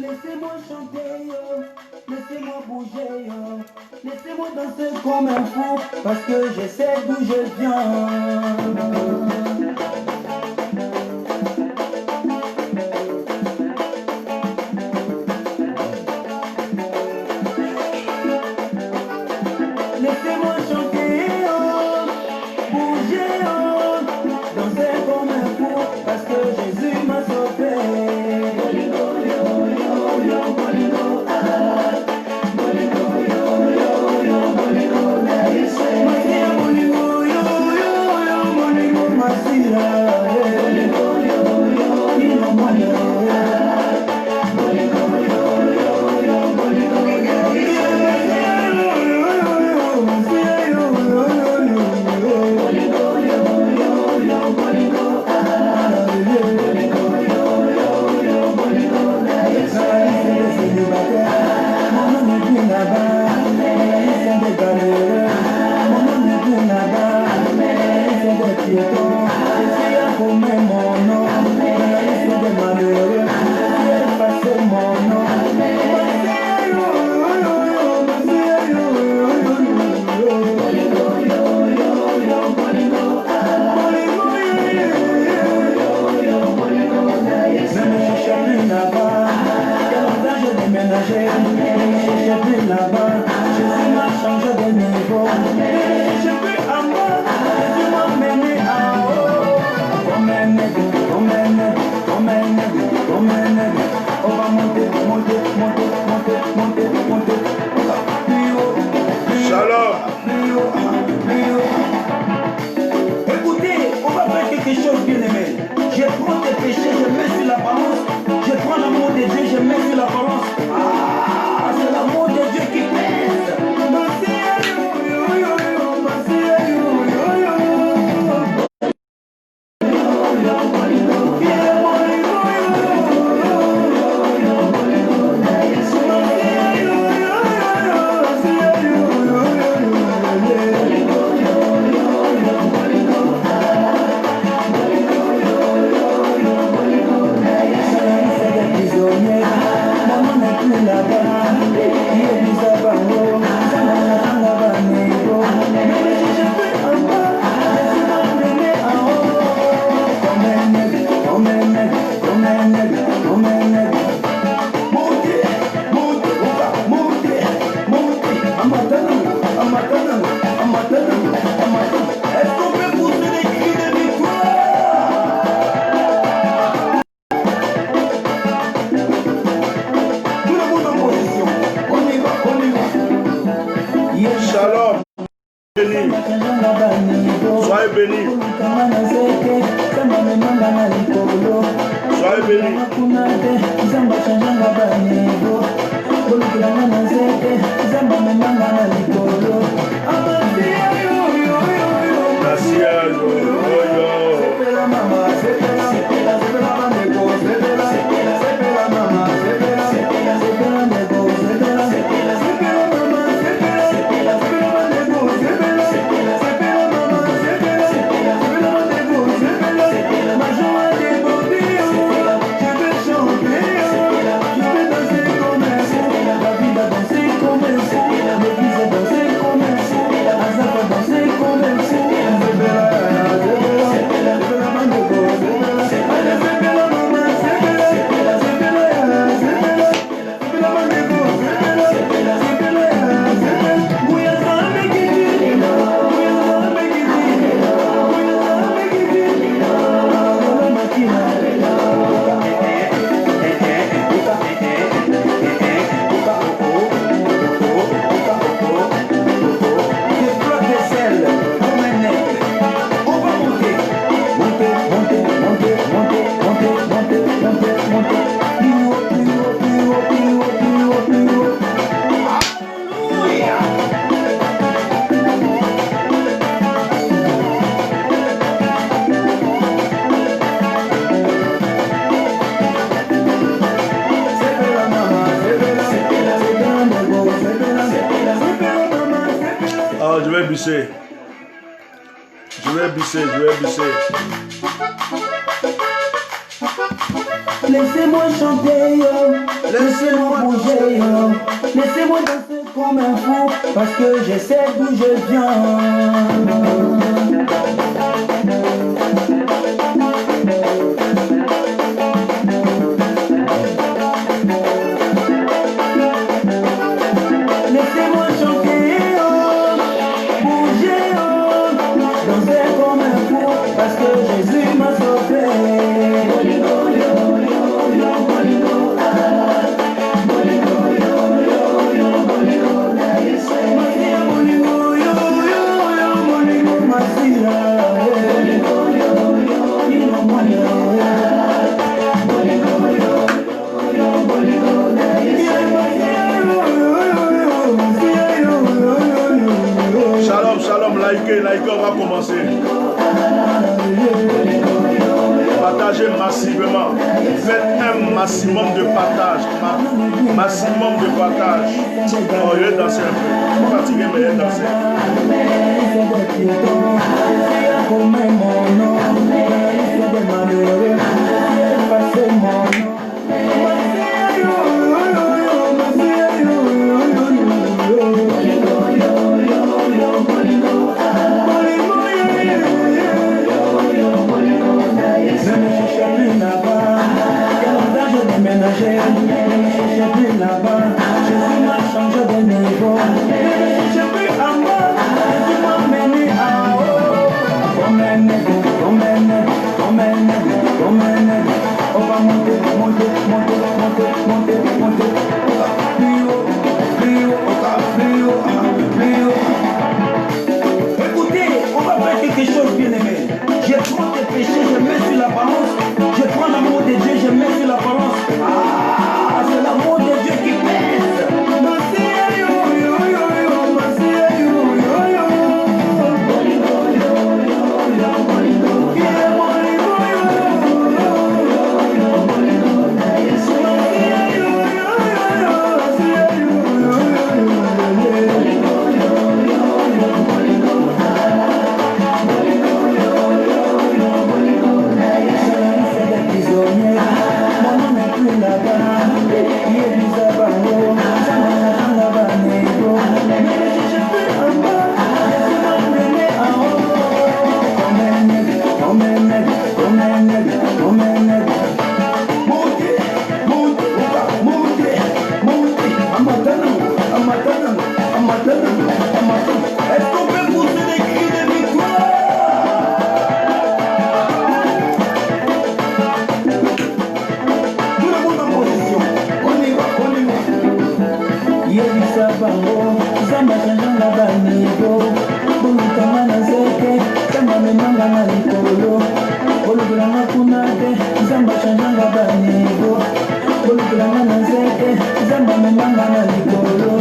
Laissez-moi chanter, laissez-moi bouger, laissez-moi danser comme un fou, parce que je sais d'où je viens. Laissez-moi chanter, bouger, danser comme un fou, parce que Jésus m'a sauvé. bisser. Je vais bisser. Laissez-moi chanter, laissez-moi bouger, laissez-moi danser comme un fou, parce que je sais d'où je viens. Laissez-moi chanter, bouger, danser comme un fou, parce que Jésus m'a sauvé. Shalom, shalom, likez, on va commencer. Partagez massivement. Faites un maximum de partage. Maximum de partage. Oh, je vais danser un peu. Je suis fatigué, mais je vais danser. Jésus m'a changé de niveau. Je suis plus en bas, Jésus m'a mené en haut. Comme un aigle, comme un aigle, comme un aigle, comme un aigle. On va monter, monter, monter, monter, monter, monter. Plus haut, plus haut, plus haut, plus haut. Écoutez, on va faire quelque chose, bien aimé. Je prends tes péchés, je mets sur la balance. Je prends l'amour de Dieu, je mets sur la balance. Ah, c'est l'amour de Dieu qui pèse. Est-ce qu'on peut pousser des cris de victoire? Tout le monde en position. On y va, on y va. Yebisa bango, zamba chanjanga banigo. Bulukama na zeke, zamba memanga na likolo. Bulukulanga kunate, zamba chanjanga banigo. Bulukulanga na zeke, zamba memanga na likolo.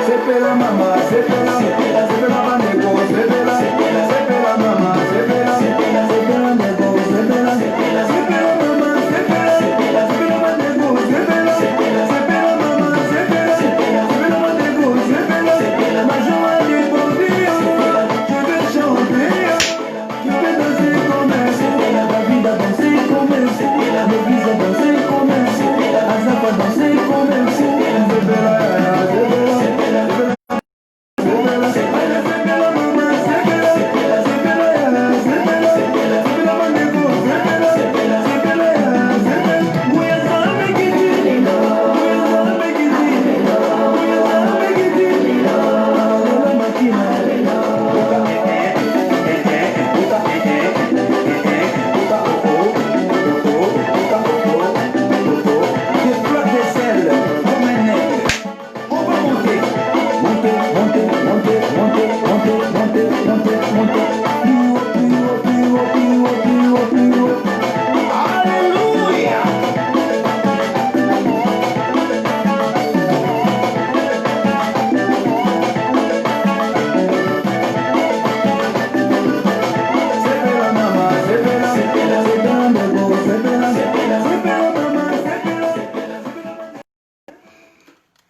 Sepela mama, sepela, sepela bandego, sepela, sepela mama, sepela, sepela bandego, sepela, sepela mama, sepela, sepela bandego, sepela, sepela mama, sepela, sepela bandego, sepela, ma joie du bon Dieu, je vais chanter, je vais danser comme un fou, la vie a dansé comme un fou, l'église a dansé comme un fou, Azap a dansé comme un fou,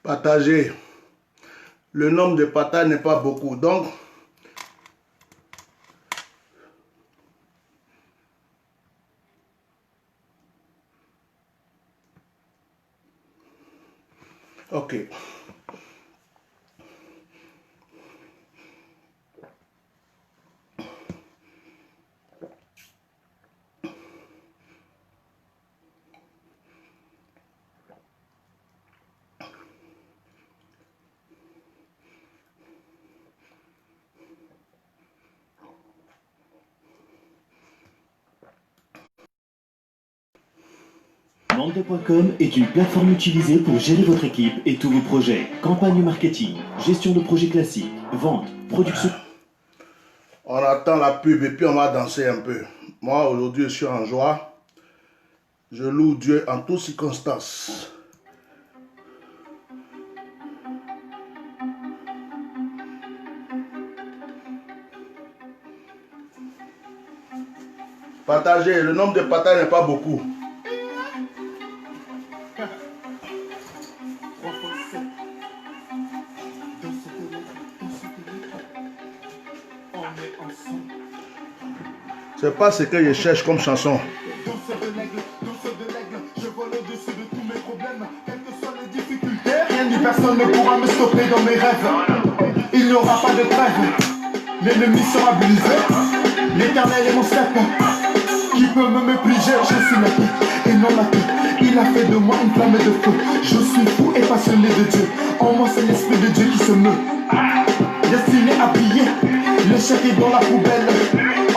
Partagez. Le nombre de partages n'est pas beaucoup. Donc, Ok. Mande.com est une plateforme utilisée pour gérer votre équipe et tous vos projets. Campagne marketing, gestion de projets classiques, vente, production. On attend la pub et puis on va danser un peu. Moi, aujourd'hui, je suis en joie. Je loue Dieu en toutes circonstances. Partagez. Le nombre de partages n'est pas beaucoup. C'est pas ce que je cherche comme chanson. Rien ni personne ne pourra me stopper dans mes rêves. Il n'y aura pas de trêve. L'ennemi sera brisé. L'éternel est mon step. Qui peut me mépriser? Je suis la tête et non la tête. Il a fait de moi une flamme de feu. Je suis fou et passionné de Dieu. En moi c'est l'esprit de Dieu qui se meut. Destiné à briller, l'échec est dans la poubelle.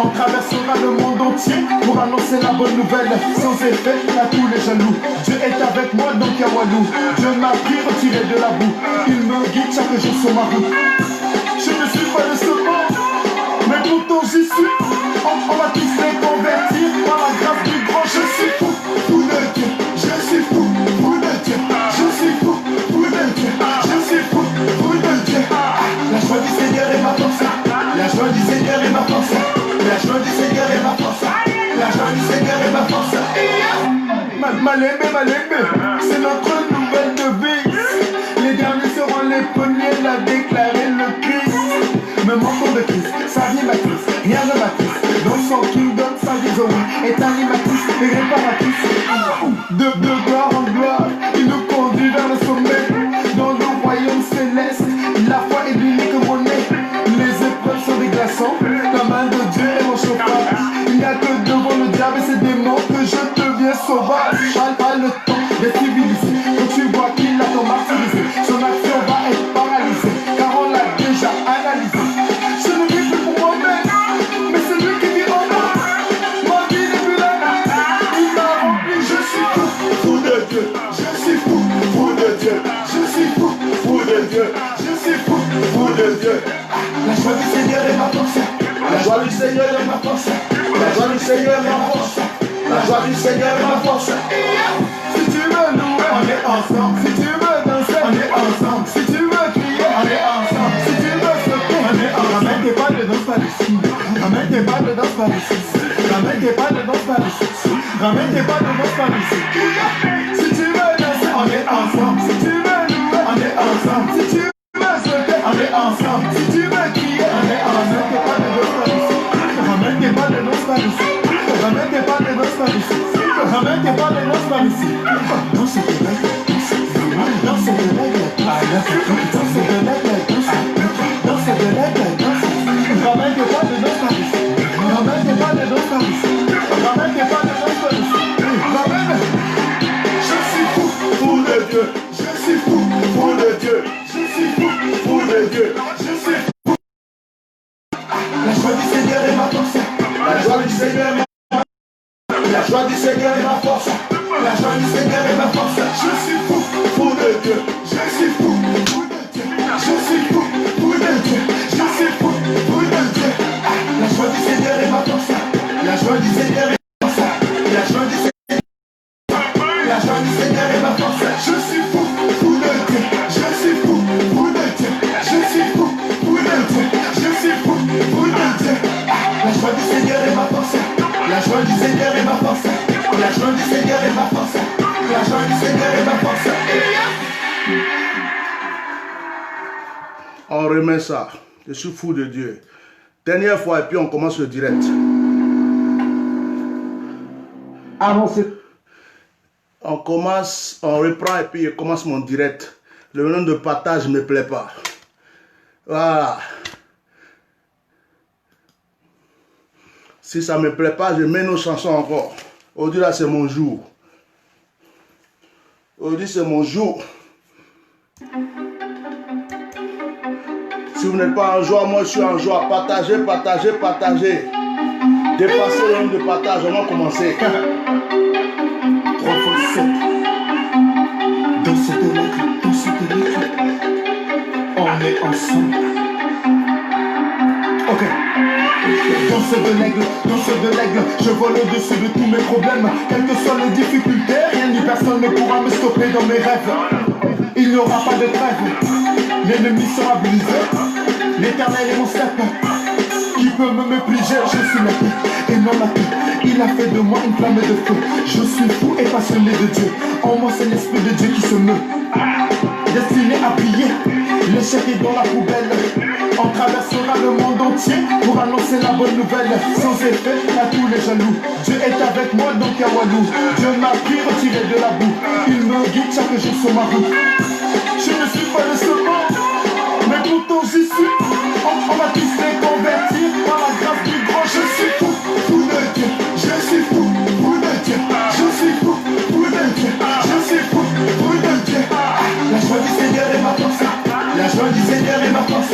On traversera le monde entier pour annoncer la bonne nouvelle. Sans effet à tous les jaloux. Dieu est avec moi donc Yawalou. Dieu m'a pris retiré de la boue. Il me guide chaque jour sur ma route. Je ne suis pas de ce monde, mais pourtant j'y suis. On va tous les convertir par la grâce du grand. Je suis fou, fou de Dieu. Je suis fou, fou de Dieu. Je suis fou, fou de Dieu. Je suis fou, fou de Dieu. La joie du Seigneur est ma force. La joie du Seigneur est ma force. La joie du Seigneur est ma force. La joie du Seigneur est ma force. Malembe, c'est notre nouvelle devise. Les derniers seront les premiers, l'a déclaré le Christ. Me manquons de Christ, sa vie m'attriste, rien ne m'attriste. Dans son kingdom, sa vision est animatrice et réparatrice. De gloire en gloire, il nous conduit vers le sommet. Dans le royaume céleste, la foi est l'unique monnaie. Les épreuves sont des glaçons, la main de Dieu est mon chauffage. Il n'y a que devant le diable et ses démons que je deviens sauvage. Pas le temps d'être civilisé, quand tu vois qu'il a ton martyrisé, son action va être paralysée, car on l'a déjà analysé. Je ne vis plus pour moi-même, mais c'est lui qui vit en moi. Ma vie n'est plus la même, il m'a rempli. Je suis fou, fou de Dieu. Je suis fou, fou de Dieu. Je suis fou, fou de Dieu. Je suis fou, fou de Dieu. La joie du Seigneur est ma force. La joie du Seigneur est ma force. La joie du Seigneur est ma force. La joie du Seigneur est ma force. Si tu veux louer, on est ensemble. Si tu veux danser, on est ensemble. Si tu veux crier, on est ensemble. Si tu veux sauter, on est ensemble. Ramène tes pas de danse par ici. Ramène tes pas de danse par ici. Ramène tes pas de danse par ici. Ramène tes pas de danse par ici. Si tu veux danser, on est ensemble. Si tu veux louer, on est ensemble. Si tu veux sauter, on est ensemble. Si tu veux crier, on est ensemble. Ramène tes pas de danse par ici. Ramène tes pas de danse par ici. Ramène tes pas de danse par ici. Danse de l'aigle, danse de l'aigle, danse de l'aigle, danse de l'aigle, danse. Ramène tes pas de danse par ici. Ramène tes pas de danse par ici. Ramène tes pas de danse par ici. Ramène. Je suis fou, fou de Dieu. Je suis fou, fou de Dieu. Je suis fou, fou de Dieu. Je suis fou. La joie du Seigneur est ma force. La joie du Seigneur est ma force. La joie du Seigneur est ma force. La joie du Seigneur est ma force. Je suis fou, fou de Dieu. Je suis fou, fou de Dieu. Je suis fou, fou de Dieu. Je suis fou, fou de Dieu. La joie du Seigneur est ma force. La joie du Seigneur est ma force. La joie du Seigneur. La joie du Seigneur est ma force. Je suis fou, fou de Dieu. Je suis fou, fou de Dieu. Je suis fou, fou de Dieu. Je suis fou, fou de Dieu. La joie du Seigneur est ma force. La joie du Seigneur est ma force. La joie du Seigneur est ma force. La joie du Seigneur est ma force. On remet ça. Je suis fou de Dieu. Dernière fois et puis on commence le direct. Avancez. On commence, on reprend et puis je commence mon direct. Le nom de partage ne me plaît pas. Voilà. Si ça ne me plaît pas, je mets nos chansons encore. Aujourd'hui, là, c'est mon jour. Aujourd'hui, c'est mon jour. Si vous n'êtes pas en joie, moi, je suis en joie. Partagez, partagez, partagez. Dépassez le nombre de partages. On va commencer. 3 fois 7. Dans cette lettre, on est ensemble. Ok. Dans ce de l'aigle, je vole au-dessus de tous mes problèmes. Quelles que soient les difficultés, rien ni personne ne pourra me stopper dans mes rêves. Il n'y aura pas de trêve, l'ennemi sera brisé. L'éternel est mon step. Qui peut me mépriser? Je suis la paix et non la paix. Il a fait de moi une flamme de feu. Je suis fou et passionné de Dieu. En moi c'est l'esprit de Dieu qui se meut. Destiné à briller, l'échec est dans la poubelle. On traversera le monde entier pour annoncer la bonne nouvelle. Sans effet à tous les jaloux. Dieu est avec moi donc à Walou. Dieu m'a pris retiré de la boue. Il me guide chaque jour sur ma route. Je ne suis pas le seul monde, mais pourtant j'y suis. On va tous les convertir par la grâce du grand. Je suis fou, fou de Dieu. Je suis fou, fou de Dieu. Je suis fou, fou de Dieu. Je suis fou, fou de Dieu. La joie du Seigneur est ma force. La joie du Seigneur est ma force.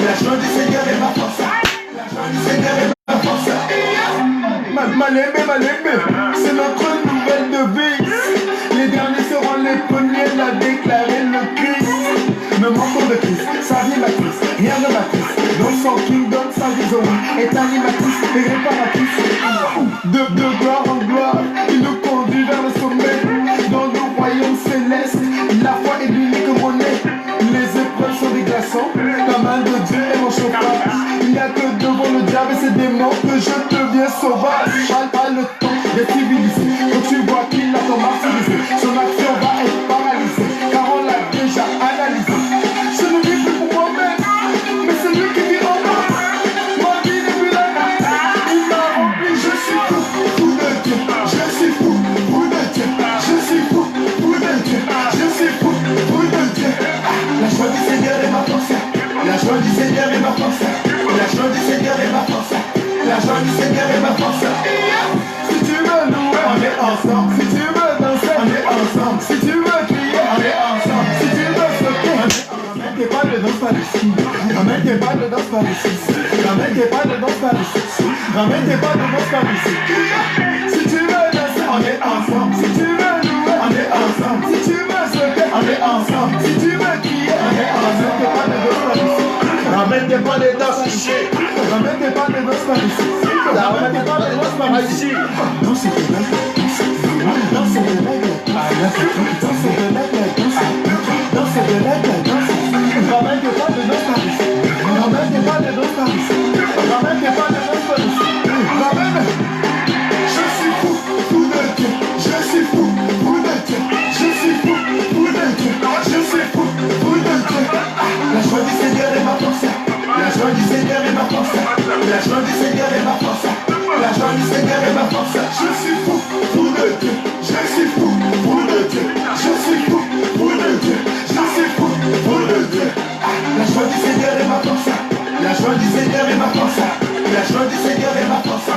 La joie du Seigneur est ma force. La joie du Seigneur est ma force. Malembe, c'est notre nouvelle devise. Les derniers seront les premiers, l'a déclaré le Christ. Me manquons de Christ, sa vie m'attriste, rien ne m'attriste. Dans son kingdom, sa vision est animatrice et réparatrice. De gloire en gloire, il nous conduit vers le sommet. Dans le royaume céleste, la foi est l'unique monnaie. Les épreuves sont des glaçons, la main de Dieu est mon chauffage. Il n'y a que devant le diable et ses démons que je deviens sauvage. Pas le temps d'être civilisé, quand tu vois qu'il a ton martyrisé, son action va être paralysée, car on l'a déjà analysé. Je ne vis plus pour moi-même, mais c'est lui qui vit en moi. Ma vie n'est plus la même, il m'a rempli. Je suis fou, fou de Dieu. Je suis fou, fou de Dieu. Je suis fou, fou de Dieu. Je suis fou, fou de Dieu. La joie du Seigneur est ma force. La joie du Seigneur est ma force. La joie du Seigneur est ma force. La joie du Seigneur est ma force. Si tu veux louer, on est ensemble. Si tu veux danser, on est ensemble. Si tu veux crier, on est ensemble. Si tu veux sauter, on est ensemble. Ramène tes pas de danse par ici. Ramène tes pas de danse par ici. Ramène tes pas de danse par ici. Ramène tes pas de danse par ici. Si tu veux danser, on est ensemble. Si tu veux louer, on est ensemble. Si tu veux sauter, on est ensemble. Si tu veux crier, on est ensemble. Ramène tes pas de danse par ici. Ramène tes pas de danse par ici. Ramène tes pas de danse par ici. Danse de l'aigle, danse de l'aigle, danse de l'aigle, danse de l'aigle, danse. Ramène tes pas de danse par ici. Ramène tes pas de danse par ici. Ramène tes pas de danse par ici. Ramène. Je suis fou, fou de Dieu. Je suis fou, fou de Dieu. Je suis fou, fou de Dieu. Je suis fou, fou de Dieu. La joie du Seigneur est ma force. La joie du Seigneur est ma force. La joie du Seigneur est ma force. La joie du Seigneur est ma force. Je suis fou, fou de Dieu. Je suis fou, fou de Dieu. Je suis fou, fou de Dieu. Je suis fou, fou de Dieu. La joie du Seigneur est ma force. La joie du Seigneur est ma force. La joie du Seigneur est ma force.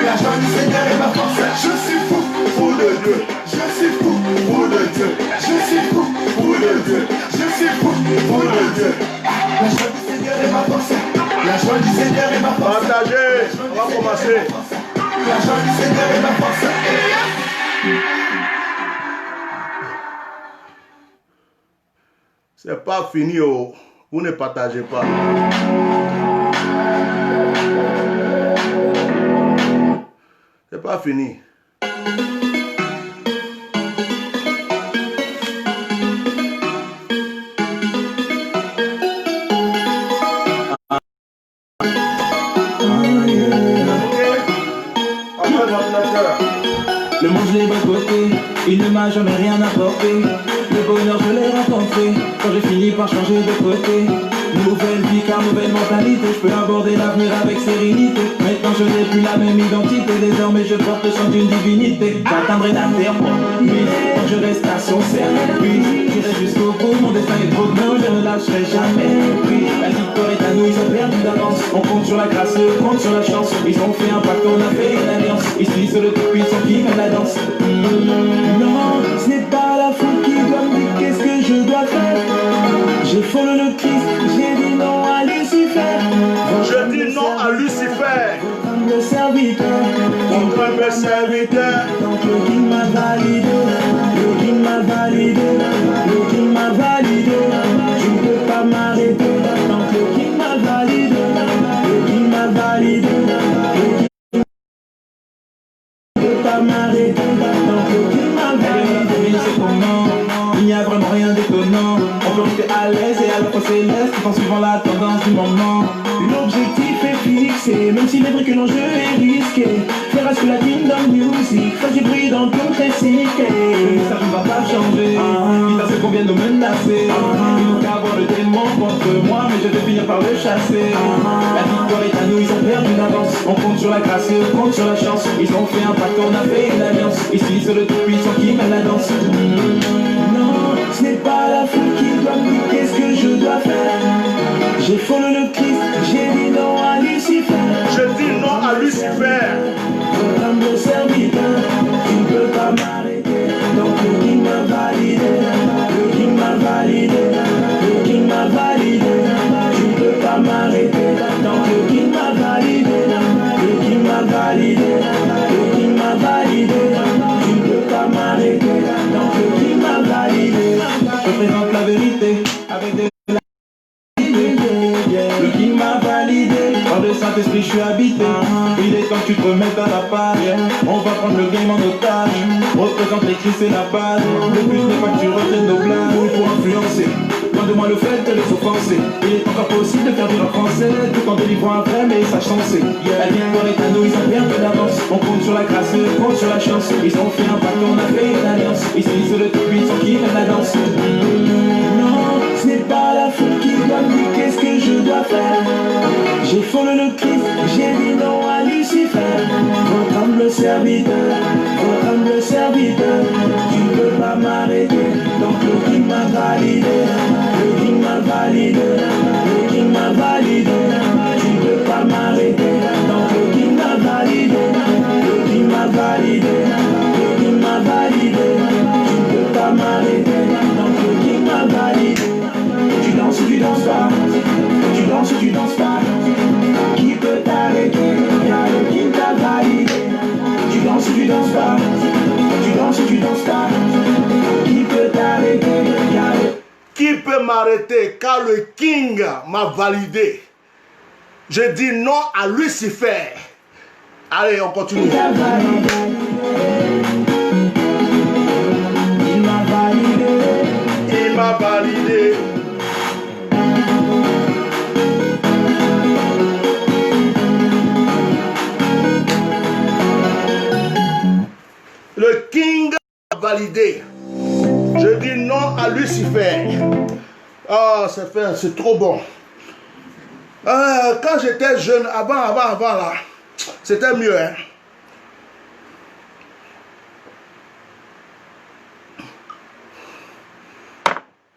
La joie du Seigneur est ma force. Je suis fou, fou de Dieu. Je suis fou, fou de Dieu. Je suis fou, fou de Dieu. Je suis fou, fou de Dieu. La joie du Seigneur est ma force. La joie du Seigneur est ma force. Partagez, on va commencer. La joie du Seigneur est ma force. C'est pas fini, oh. Vous ne partagez pas. C'est pas fini. Le monde je l'ai boycotté, il ne m'a jamais rien apporté. Le bonheur je l'ai rencontré, quand j'ai fini par changer de côté. Nouvelle vie car nouvelle mentalité, je peux aborder l'avenir avec sérénité. Maintenant je n'ai plus la même identité, désormais je porte le sang d'une divinité. J'atteindrai la terre promise, tant je reste à son service. J'irai jusqu'au bout, mon destin est trop grand, je ne lâcherai jamais. Oui, la victoire est à nous, ils ont perdu d'avance. On compte sur la grâce, on compte sur la chance. Ils ont fait un pacte, on a fait une alliance. Ici c'est le tout-puissant qui mène la danse. Non, ce n'est pas la foule qui doit me dire qu'est-ce que je dois faire. J'ai follow le Christ, j'ai dit non à Lucifer. Je dis non à Lucifer. Comme le serviteur, Mon humble serviteur. donc le King m'a validé. Le King m'a validé. Le King m'a validé. Tu ne peux pas m'arrêter. Donc le King m'a validé. Le King m'a validé. Le King ne peut pas m'arrêter. Donc le King m'a validé. C'est comment? Il n'y a vraiment rien d'étonnant. On peut rester à l'aise et à la fois céleste tout en suivant la tendance du moment. L'objectif est fixé, même s'il est vrai que l'enjeu est risqué. Faire à ce que la Kingdom Music fasse du bruit dans toute les cités. Ça ne va pas changer, quitte à ce qu'on vienne nous menacer. Ils n'ont qu'à avoir le démon contre moi, mais je vais finir par le chasser. La victoire est à nous, ils ont perdu d'avance. On compte sur la grâce, on compte sur la chance. Ils ont fait un pacte, on a fait une alliance. Ici c'est le tout-puissant qui mène la danse. Non, ce n'est pas la foule qui doit me dire qu'est-ce que je dois faire. J'ai follow le Christ, j'ai dit non à Lucifer. Je dis non à Lucifer. Comme le serviteur, tu ne peux pas m'arrêter. Donc le King m'a validé. Le King m'a validé. Le King m'a validé. Tu ne peux pas m'arrêter. Donc le King m'a validé. Le King m'a validé. Le King m'a validé. Tu ne peux pas m'arrêter. Donc le King m'a validé. Je présente la vérité avec des... Le King m'a validé, par le Saint-Esprit je suis habité. Il est temps que tu te remettes à la page. On va prendre le game en otage. Représente les Christ et la base. Le but n'est pas que tu retiennes nos blagues pour influencer. Loin de moi le fait de les offenser. Il est encore possible de faire du rap français tout en délivrant un vrai message sensé. La victoire est à nous, ils ont perdu d'avance. On compte sur la grâce, on compte sur la chance. Ils ont fait un pacte, on a fait une alliance. Ici c'est le tout-puissant qui mène la danse. Non, ce n'est pas la foule qui doit me dire qu'est-ce que je dois faire. J'ai follow le Christ, j'ai dit non à Lucifer. Votre humble serviteur, votre humble serviteur. Tu ne peux pas m'arrêter, donc le King m'a validé. Le King m'a validé, le King m'a validé. Tu ne peux pas m'arrêter, donc le King m'a validé. Le King m'a validé, le King m'a validé. Tu ne peux pas m'arrêter, donc le King m'a validé. Tu danses ou tu danses pas, tu danses ou tu danses pas. Qui peut t'arrêter? Y'a le King t'a validé. Tu danses ou tu danses pas, tu danses ou tu danses pas. Qui peut t'arrêter? Y'a le... Qui peut m'arrêter car le King m'a validé? Je dis non à Lucifer. Allez, on continue. Il t'a validé. Il m'a validé. Il m'a validé. Le King m'a validé. Je dis non à Lucifer. Ah, c'est trop bon. Quand j'étais jeune, avant là, c'était mieux. Hein?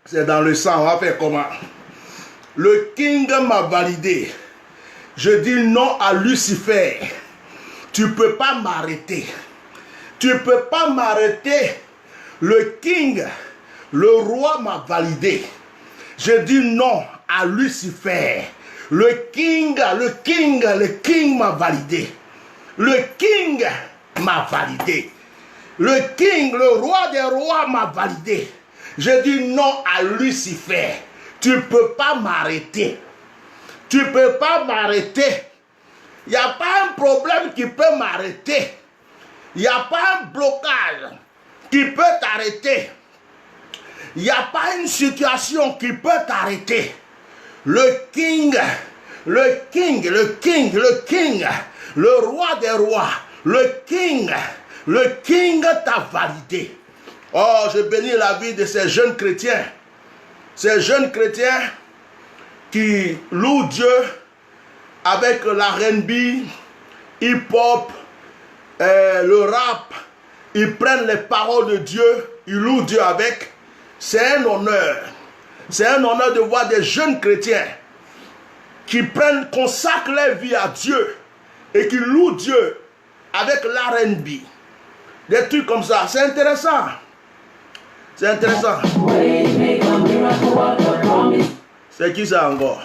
C'est dans le sang, on va faire comment? Le King m'a validé. Je dis non à Lucifer. Tu ne peux pas m'arrêter. Tu ne peux pas m'arrêter. Le King, le roi m'a validé. Je dis non à Lucifer. Le King m'a validé. Le King m'a validé. Le King, le roi des rois m'a validé. Je dis non à Lucifer. Tu ne peux pas m'arrêter. Tu ne peux pas m'arrêter. Il n'y a pas un problème qui peut m'arrêter. Il n'y a pas un blocage qui peut t'arrêter. Il n'y a pas une situation qui peut t'arrêter. Le King, le roi des rois, le King t'a validé. Oh, je bénis la vie de ces jeunes chrétiens. Ces jeunes chrétiens qui louent Dieu avec l'R&B, hip-hop, le rap. Ils prennent les paroles de Dieu, ils louent Dieu avec. C'est un honneur. C'est un honneur de voir des jeunes chrétiens qui consacrent leur vie à Dieu et qui louent Dieu avec l'R&B. Des trucs comme ça. C'est intéressant. C'est intéressant. C'est qui ça encore?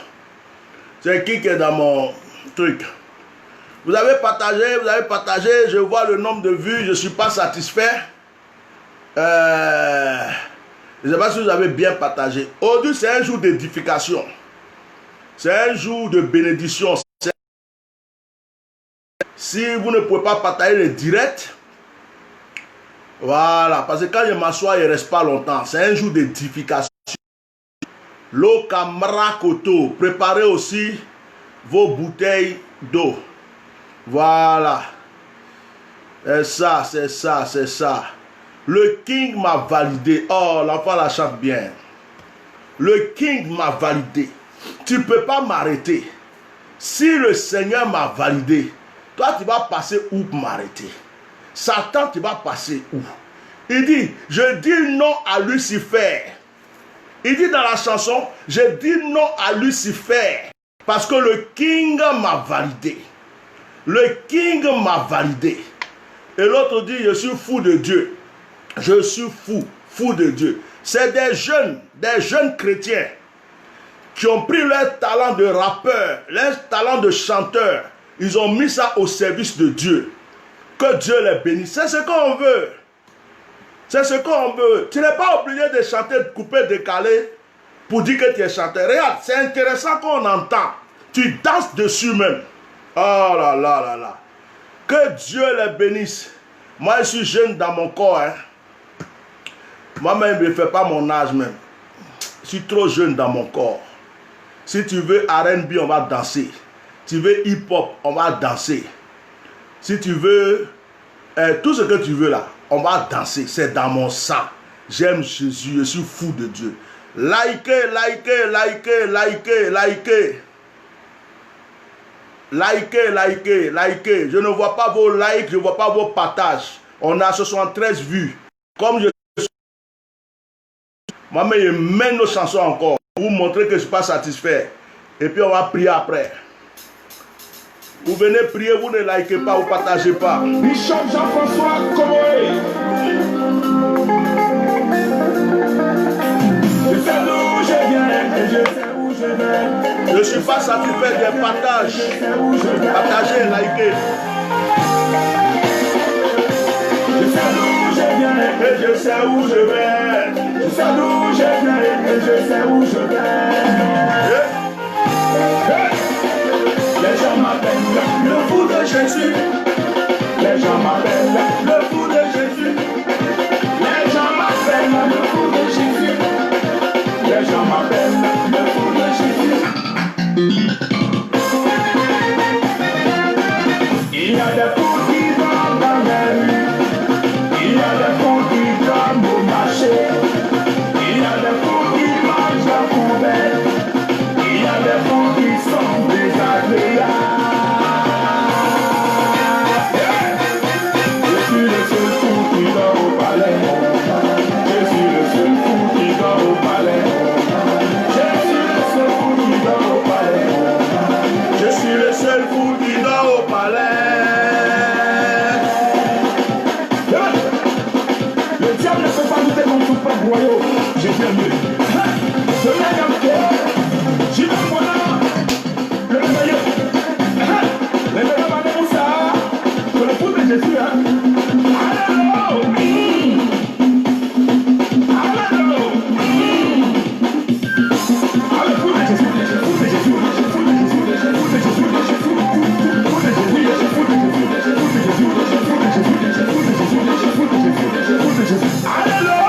C'est qui est dans mon truc? Vous avez partagé, je vois le nombre de vues, je ne suis pas satisfait. Je ne sais pas si vous avez bien partagé. Aujourd'hui, c'est un jour d'édification. C'est un jour de bénédiction. Si vous ne pouvez pas partager les directs, voilà, parce que quand je m'assois, il ne reste pas longtemps. C'est un jour d'édification. L'eau Camara Koto, préparez aussi vos bouteilles d'eau. Voilà. C'est ça, c'est ça, c'est ça. Le King m'a validé. Oh, l'enfant la chante bien. Le King m'a validé. Tu ne peux pas m'arrêter. Si le Seigneur m'a validé, toi tu vas passer où pour m'arrêter? Satan, tu vas passer où? Il dit, je dis non à Lucifer. Il dit dans la chanson, je dis non à Lucifer. Parce que le King m'a validé. Le King m'a validé. Et l'autre dit, je suis fou de Dieu. Je suis fou de Dieu. C'est des jeunes chrétiens qui ont pris leur talent de rappeur, leur talent de chanteur. Ils ont mis ça au service de Dieu. Que Dieu les bénisse. C'est ce qu'on veut. C'est ce qu'on veut. Tu n'es pas obligé de chanter coupé, décalé pour dire que tu es chanteur. Regarde, c'est intéressant qu'on entend. Tu danses dessus même. Oh là là là là. Que Dieu les bénisse. Moi, je suis jeune dans mon corps. Hein. Moi-même, je ne fais pas mon âge même. Je suis trop jeune dans mon corps. Si tu veux R&B, on va danser. Si tu veux hip-hop, on va danser. Si tu veux tout ce que tu veux là, on va danser. C'est dans mon sang. J'aime Jésus, je suis fou de Dieu. Likez, likez, likez, likez, likez. Likez, likez, likez. Je ne vois pas vos likes, je ne vois pas vos partages. On a 73 vues. Comme je... Moi-même, je mène nos chansons encore. Pour vous montrer que je ne suis pas satisfait. Et puis on va prier après. Vous venez prier, vous ne likez pas, vous ne partagez pas. Bishop Jean-François Komoé. Je sais d'où je viens et je sais où je vais. Je ne suis pas satisfait des partages. Partagez, likez. Je sais d'où je viens et je sais où je vais. Je sais d'où je viens et je sais où je vais. Les gens m'appellent le fou de Jésus. Les gens m'appellent le fou de Jésus. Les gens m'appellent le fou de Jésus. Les gens m'appellent le fou de Jésus. Il y a des fous qui vont dans les rues. Il y a des fous qui dorment au marché. Il y a des fous qui mangent la poubelle. Il y a des fous qui sont désagréables. Je suis le seul fou qui dort au palais. Je suis le seul fou qui dort au palais. Je suis le seul fou qui dort au palais. Je suis le seul fou qui dort au palais. Le diable ne peut pas lutter contre son propre royaume. J'ai bien mieux. Je viens d'appeler. J'y vais mon âme. Le meilleur. Le meilleur va de Moussa. C'est le fou de Jésus. Alléluia. Alléluia. Le fou de Jésus. Le fou de Jésus. Le fou de Jésus. Le fou de Jésus. Le fou de Jésus. Alléluia.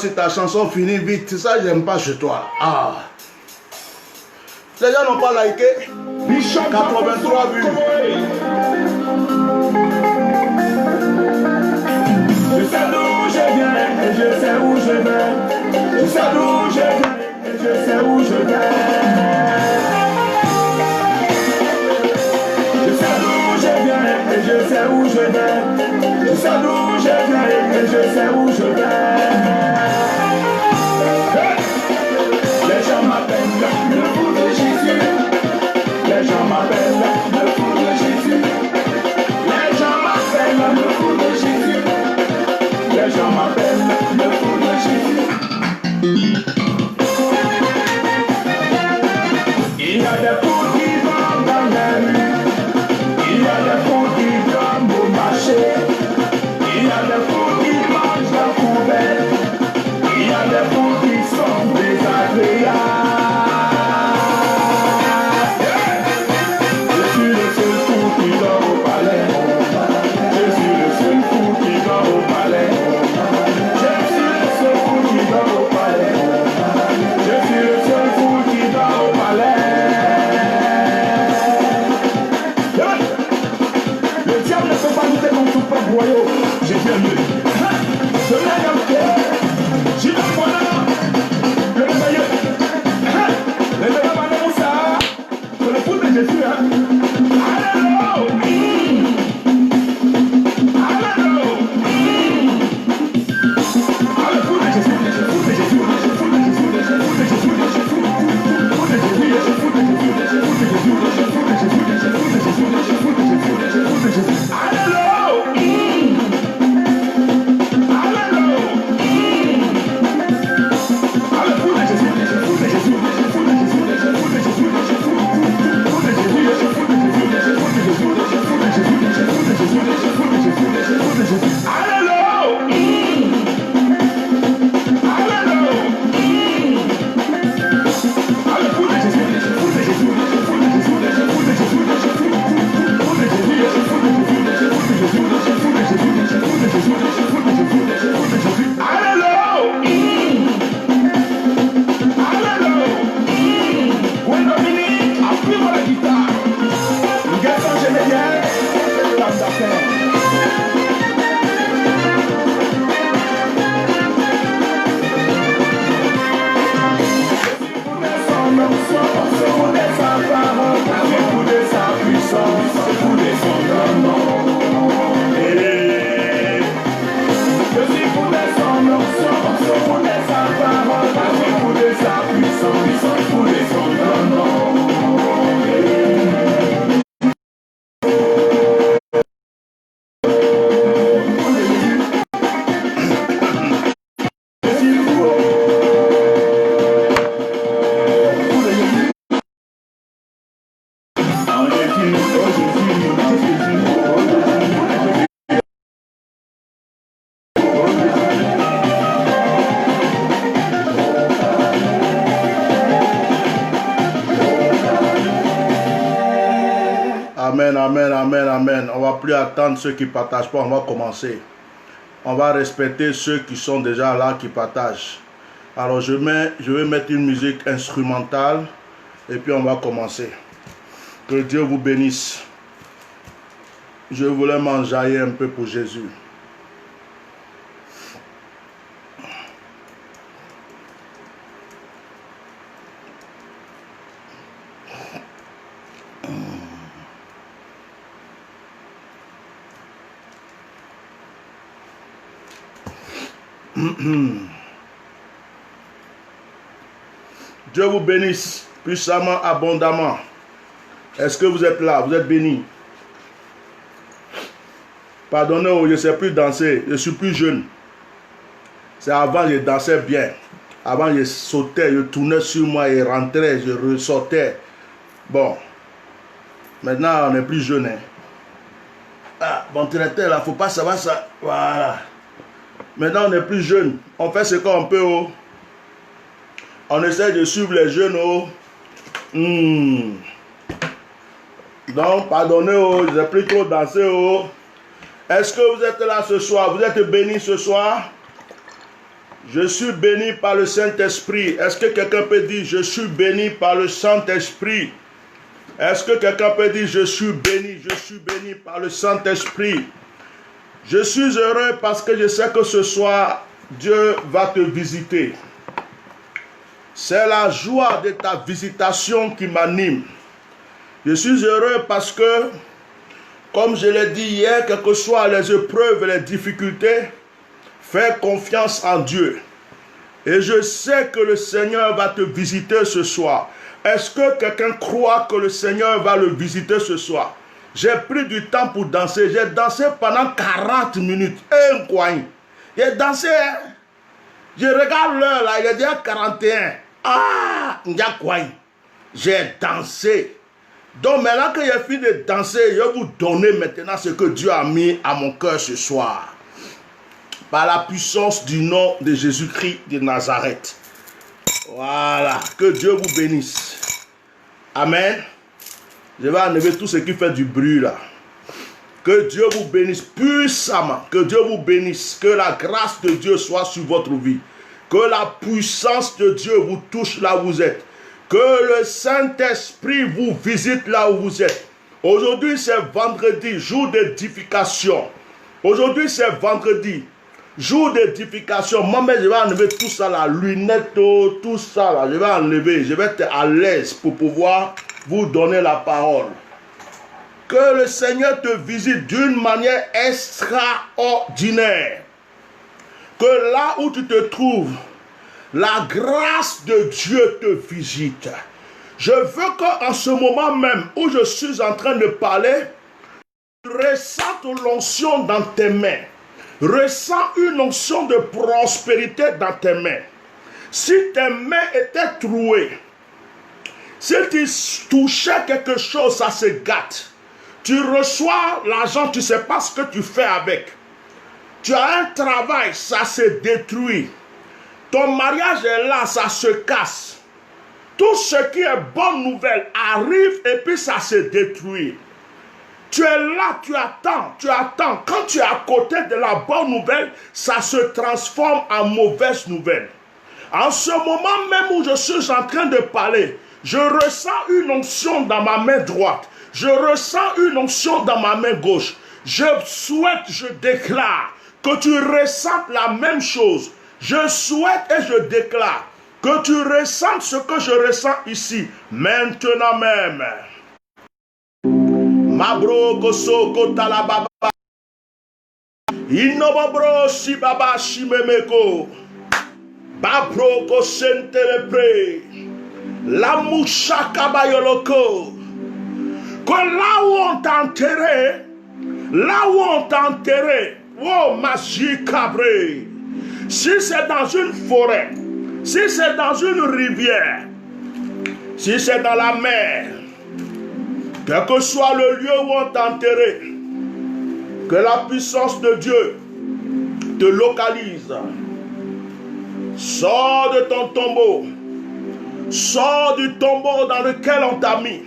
si ta chanson finit vite. Ça, j'aime pas chez toi. Ah. Les gens n'ont pas liké. 83 vues. Je sais d'où je viens et je sais où je vais. Je sais d'où je viens et je sais où je vais. Je sais d'où je viens et je sais où je vais. Je sais d'où je viens et je sais où je vais. Les gens m'appellent le fou de Jésus. Les gens m'appellent le fou de Jésus. Les gens m'appellent le fou de Jésus. Les gens m'appellent le fou de Jésus. Il y a des fous qui vont dans les rues. Il y a des fous qui dorment au marché. Il y a des fous qui mangent la poubelle. Il y a des fous qui sont désagréables. Je suis le seul fou qui dort au palais. Je suis le seul fou qui dort au palais. Je suis le seul fou qui dort au palais. Je suis le seul fou qui dort au palais. Le diable ne peut pas lutter contre son propre royaume. J'ai bien lu. Je l'ai gagné. J'y vais pour là. Le merveilleux. Le merveilleux Madame Moussa. C'est le fou de Jésus. Alléluia. Amen, amen, amen, amen. On va plus attendre ceux qui ne partagent pas, on va commencer. On va respecter ceux qui sont déjà là, qui partagent. Alors je vais mettre une musique instrumentale et puis on va commencer. Que Dieu vous bénisse. Je voulais m'enjailler un peu pour Jésus. Dieu vous bénisse puissamment, abondamment. Est-ce que vous êtes là? Vous êtes bénis? Pardonnez, je ne sais plus danser. Je suis plus jeune. C'est avant, je dansais bien. Avant, je sautais, je tournais sur moi, je rentrais, je ressortais. Bon. Maintenant, on n'est plus jeune. Hein. Ah, bon traiteur, là, faut pas savoir ça. Voilà. Maintenant, on n'est plus jeune. On fait ce qu'on peut. Oh. On essaie de suivre les jeunes. Oh. Donc, pardonnez, oh, je n'ai plus trop dansé. Oh. Est-ce que vous êtes là ce soir? Vous êtes bénis ce soir? Je suis béni par le Saint-Esprit. Est-ce que quelqu'un peut dire, je suis béni par le Saint-Esprit? Est-ce que quelqu'un peut dire, je suis béni par le Saint-Esprit? Je suis heureux parce que je sais que ce soir, Dieu va te visiter. C'est la joie de ta visitation qui m'anime. Je suis heureux parce que, comme je l'ai dit hier, quelles que soient les épreuves et les difficultés, fais confiance en Dieu. Et je sais que le Seigneur va te visiter ce soir. Est-ce que quelqu'un croit que le Seigneur va le visiter ce soir? J'ai pris du temps pour danser. J'ai dansé pendant 40 minutes. J'ai dansé. Je regarde l'heure là, il est déjà 41. Ah, j'ai dansé. Donc maintenant que j'ai fini de danser, je vais vous donner maintenant ce que Dieu a mis à mon cœur ce soir. Par la puissance du nom de Jésus-Christ de Nazareth. Voilà. Que Dieu vous bénisse. Amen. Je vais enlever tout ce qui fait du bruit là. Que Dieu vous bénisse puissamment. Que Dieu vous bénisse. Que la grâce de Dieu soit sur votre vie. Que la puissance de Dieu vous touche là où vous êtes. Que le Saint-Esprit vous visite là où vous êtes. Aujourd'hui c'est vendredi, jour d'édification. Aujourd'hui c'est vendredi. Jour d'édification, moi-même je vais enlever tout ça, la lunette, tout ça là, je vais enlever, je vais être à l'aise pour pouvoir vous donner la parole. Que le Seigneur te visite d'une manière extraordinaire. Que là où tu te trouves, la grâce de Dieu te visite. Je veux qu'en ce moment même où je suis en train de parler, tu ressentes l'onction dans tes mains. Ressens une onction de prospérité dans tes mains. Si tes mains étaient trouées, si tu touchais quelque chose, ça se gâte. Tu reçois l'argent, tu ne sais pas ce que tu fais avec. Tu as un travail, ça se détruit. Ton mariage est là, ça se casse. Tout ce qui est bonne nouvelle arrive et puis ça se détruit. Tu es là, tu attends, tu attends. Quand tu es à côté de la bonne nouvelle, ça se transforme en mauvaise nouvelle. En ce moment même où je suis en train de parler, je ressens une onction dans ma main droite. Je ressens une onction dans ma main gauche. Je souhaite, je déclare que tu ressentes la même chose. Je souhaite et je déclare que tu ressentes ce que je ressens ici, maintenant même. Mabro koso kota la baba inobobro si baba shimemeko babro kosente lepre la moucha kabayoloko. Que là où on t'a enterré, oh magie cabré, si c'est dans une forêt, si c'est dans une rivière, si c'est dans la mer, quel que soit le lieu où on t'a enterré, que la puissance de Dieu te localise. Sors de ton tombeau. Sors du tombeau dans lequel on t'a mis.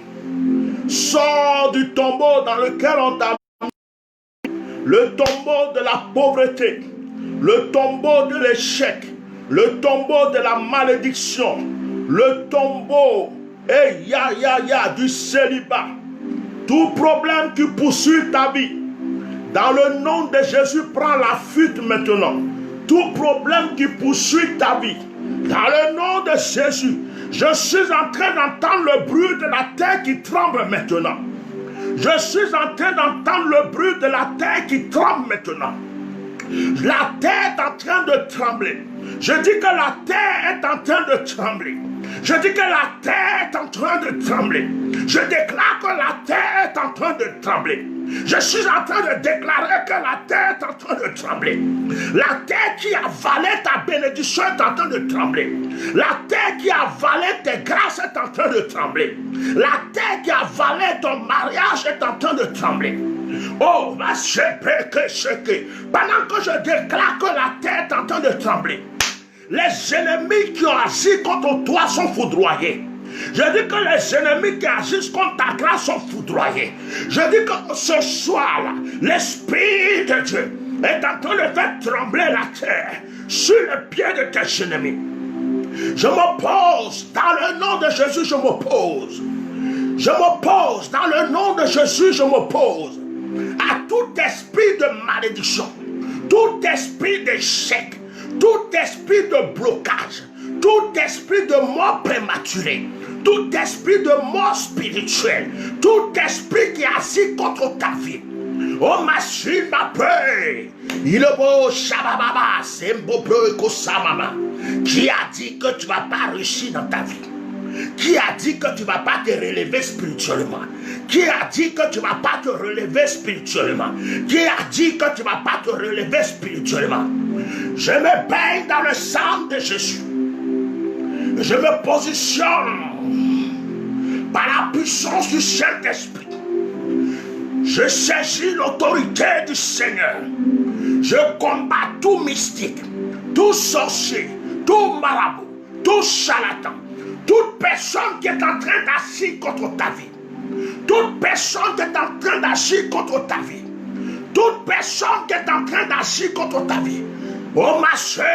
Sors du tombeau dans lequel on t'a mis. Le tombeau de la pauvreté. Le tombeau de l'échec. Le tombeau de la malédiction. Le tombeau du célibat. Tout problème qui poursuit ta vie, dans le nom de Jésus, prends la fuite maintenant. Tout problème qui poursuit ta vie, dans le nom de Jésus, je suis en train d'entendre le bruit de la terre qui tremble maintenant. Je suis en train d'entendre le bruit de la terre qui tremble maintenant. La terre est en train de trembler. Je dis que la terre est en train de trembler. Je dis que la terre est en train de trembler. Je déclare que la terre est en train de trembler. Je suis en train de déclarer que la terre est en train de trembler. La terre qui a avalé ta bénédiction est en train de trembler. La terre qui a avalé tes grâces est en train de trembler. La terre qui a avalé ton mariage est en train de trembler. Oh, pendant que je déclare que la terre est en train de trembler, les ennemis qui ont agi contre toi sont foudroyés. Je dis que les ennemis qui agissent contre ta grâce sont foudroyés. Je dis que ce soir-là, l'Esprit de Dieu est en train de faire trembler la terre. sur le pied de tes ennemis. Je m'oppose, dans le nom de Jésus, je m'oppose. Je m'oppose, dans le nom de Jésus, je m'oppose à tout esprit de malédiction, tout esprit d'échec, tout esprit de blocage, tout esprit de mort prématurée, tout esprit de mort spirituelle, tout esprit qui est assis contre ta vie. Oh ma chine, ma paix, il est beau, Shabababa, c'est beau peu que ça, maman. Qui a dit que tu ne vas pas réussir dans ta vie? Qui a dit que tu ne vas pas te relever spirituellement? Qui a dit que tu ne vas pas te relever spirituellement? Qui a dit que tu ne vas pas te relever spirituellement? Je me baigne dans le sang de Jésus. Je me positionne par la puissance du Saint-Esprit. Je saisis l'autorité du Seigneur. Je combats tout mystique, tout sorcier, tout marabout, tout charlatan, toute personne qui est en train d'agir contre ta vie. Toute personne qui est en train d'agir contre ta vie. Toute personne qui est en train d'agir contre ta vie. Oh ma soeur,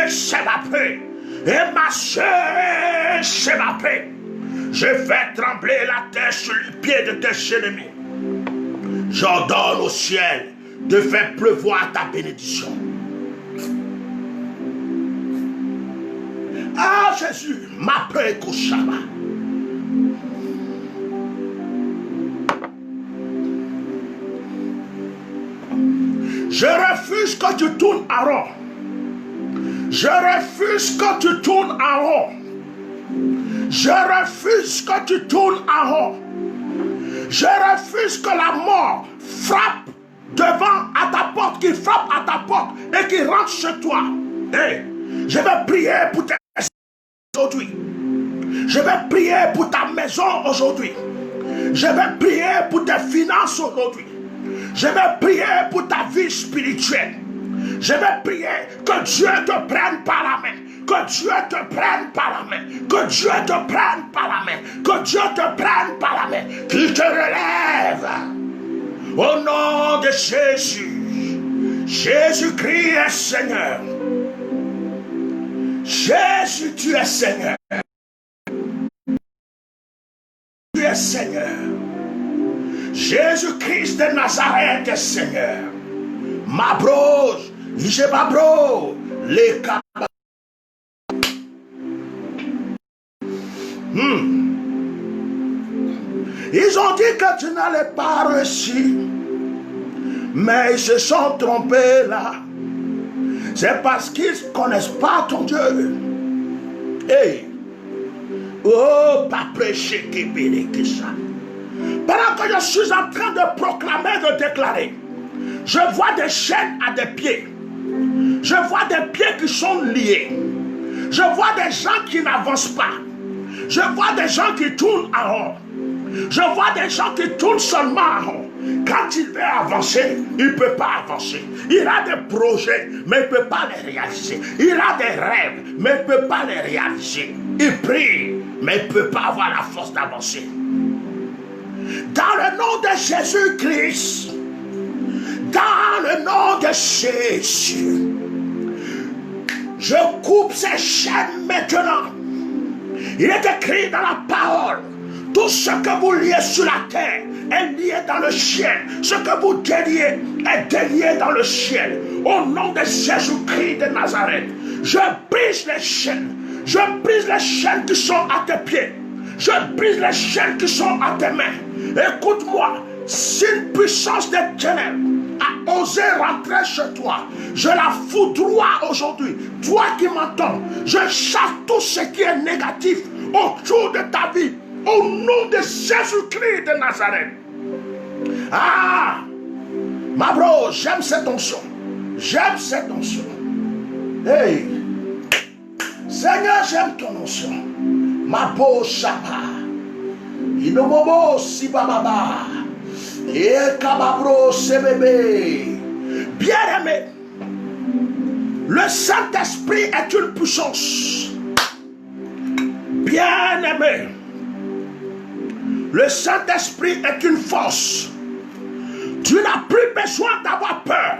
c'est ma paix. Et ma soeur, c'est ma paix. Je fais trembler la terre sur les pieds de tes ennemis. J'ordonne au ciel de faire pleuvoir ta bénédiction. Ah Jésus, ma paix Koshaba. Je refuse que tu tournes en rond. Je refuse que tu tournes en rond. Je refuse que tu tournes en rond. Je refuse que la mort frappe devant à ta porte, qui frappe à ta porte et qui rentre chez toi. Hey, je vais prier pour tes aujourd'hui. Je vais prier pour ta maison aujourd'hui. Je vais prier pour tes finances aujourd'hui. Je vais prier pour ta vie spirituelle. Je vais prier que Dieu te prenne par la main. Que Dieu te prenne par la main. Que Dieu te prenne par la main. Que Dieu te prenne par la main. Qu'il te relève. Au nom de Jésus. Jésus-Christ est Seigneur. Jésus, tu es Seigneur. Tu es Seigneur. Jésus-Christ de Nazareth est Seigneur. Mabro, Ijebabro, les cap. Ils ont dit que tu n'allais pas réussir, mais ils se sont trompés là. C'est parce qu'ils ne connaissent pas ton Dieu. Hey. Oh, pas prêcher qui bénit que ça. Pendant que je suis en train de proclamer, de déclarer, je vois des chaînes à des pieds. Je vois des pieds qui sont liés. Je vois des gens qui n'avancent pas. Je vois des gens qui tournent en rond. Je vois des gens qui tournent seulement en rond. Quand il veut avancer, il ne peut pas avancer. Il a des projets, mais il ne peut pas les réaliser. Il a des rêves, mais il ne peut pas les réaliser. Il prie, mais il ne peut pas avoir la force d'avancer. Dans le nom de Jésus-Christ, dans le nom de Jésus, je coupe ces chaînes maintenant. Il est écrit dans la parole, tout ce que vous liez sur la terre est lié dans le ciel. Ce que vous déliez est délié dans le ciel. Au nom de Jésus-Christ de Nazareth, je brise les chaînes. Je brise les chaînes qui sont à tes pieds. Je brise les chaînes qui sont à tes mains. Écoute-moi, si une puissance des ténèbres a osé rentrer chez toi, je la foudroie aujourd'hui. Toi qui m'entends, je chasse tout ce qui est négatif autour de ta vie. Au nom de Jésus-Christ de Nazareth. Ah, ma bro, j'aime cette onction. J'aime cette onction. Hey, Seigneur, j'aime ton onction. Ma beau chapa. Inomomo si bababa. Et kababro sebebe. Bien-aimé, le Saint-Esprit est une puissance. Bien-aimé, le Saint-Esprit est une force. Tu n'as plus besoin d'avoir peur.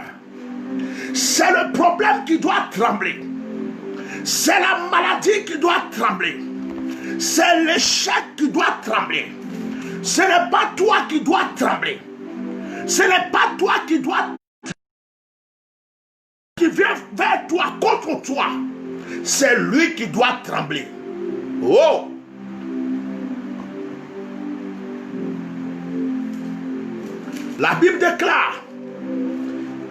C'est le problème qui doit trembler. C'est la maladie qui doit trembler. C'est l'échec qui doit trembler. Ce n'est pas toi qui dois trembler. Ce n'est pas toi qui vient vers toi, contre toi. C'est lui qui doit trembler. Oh! La Bible déclare,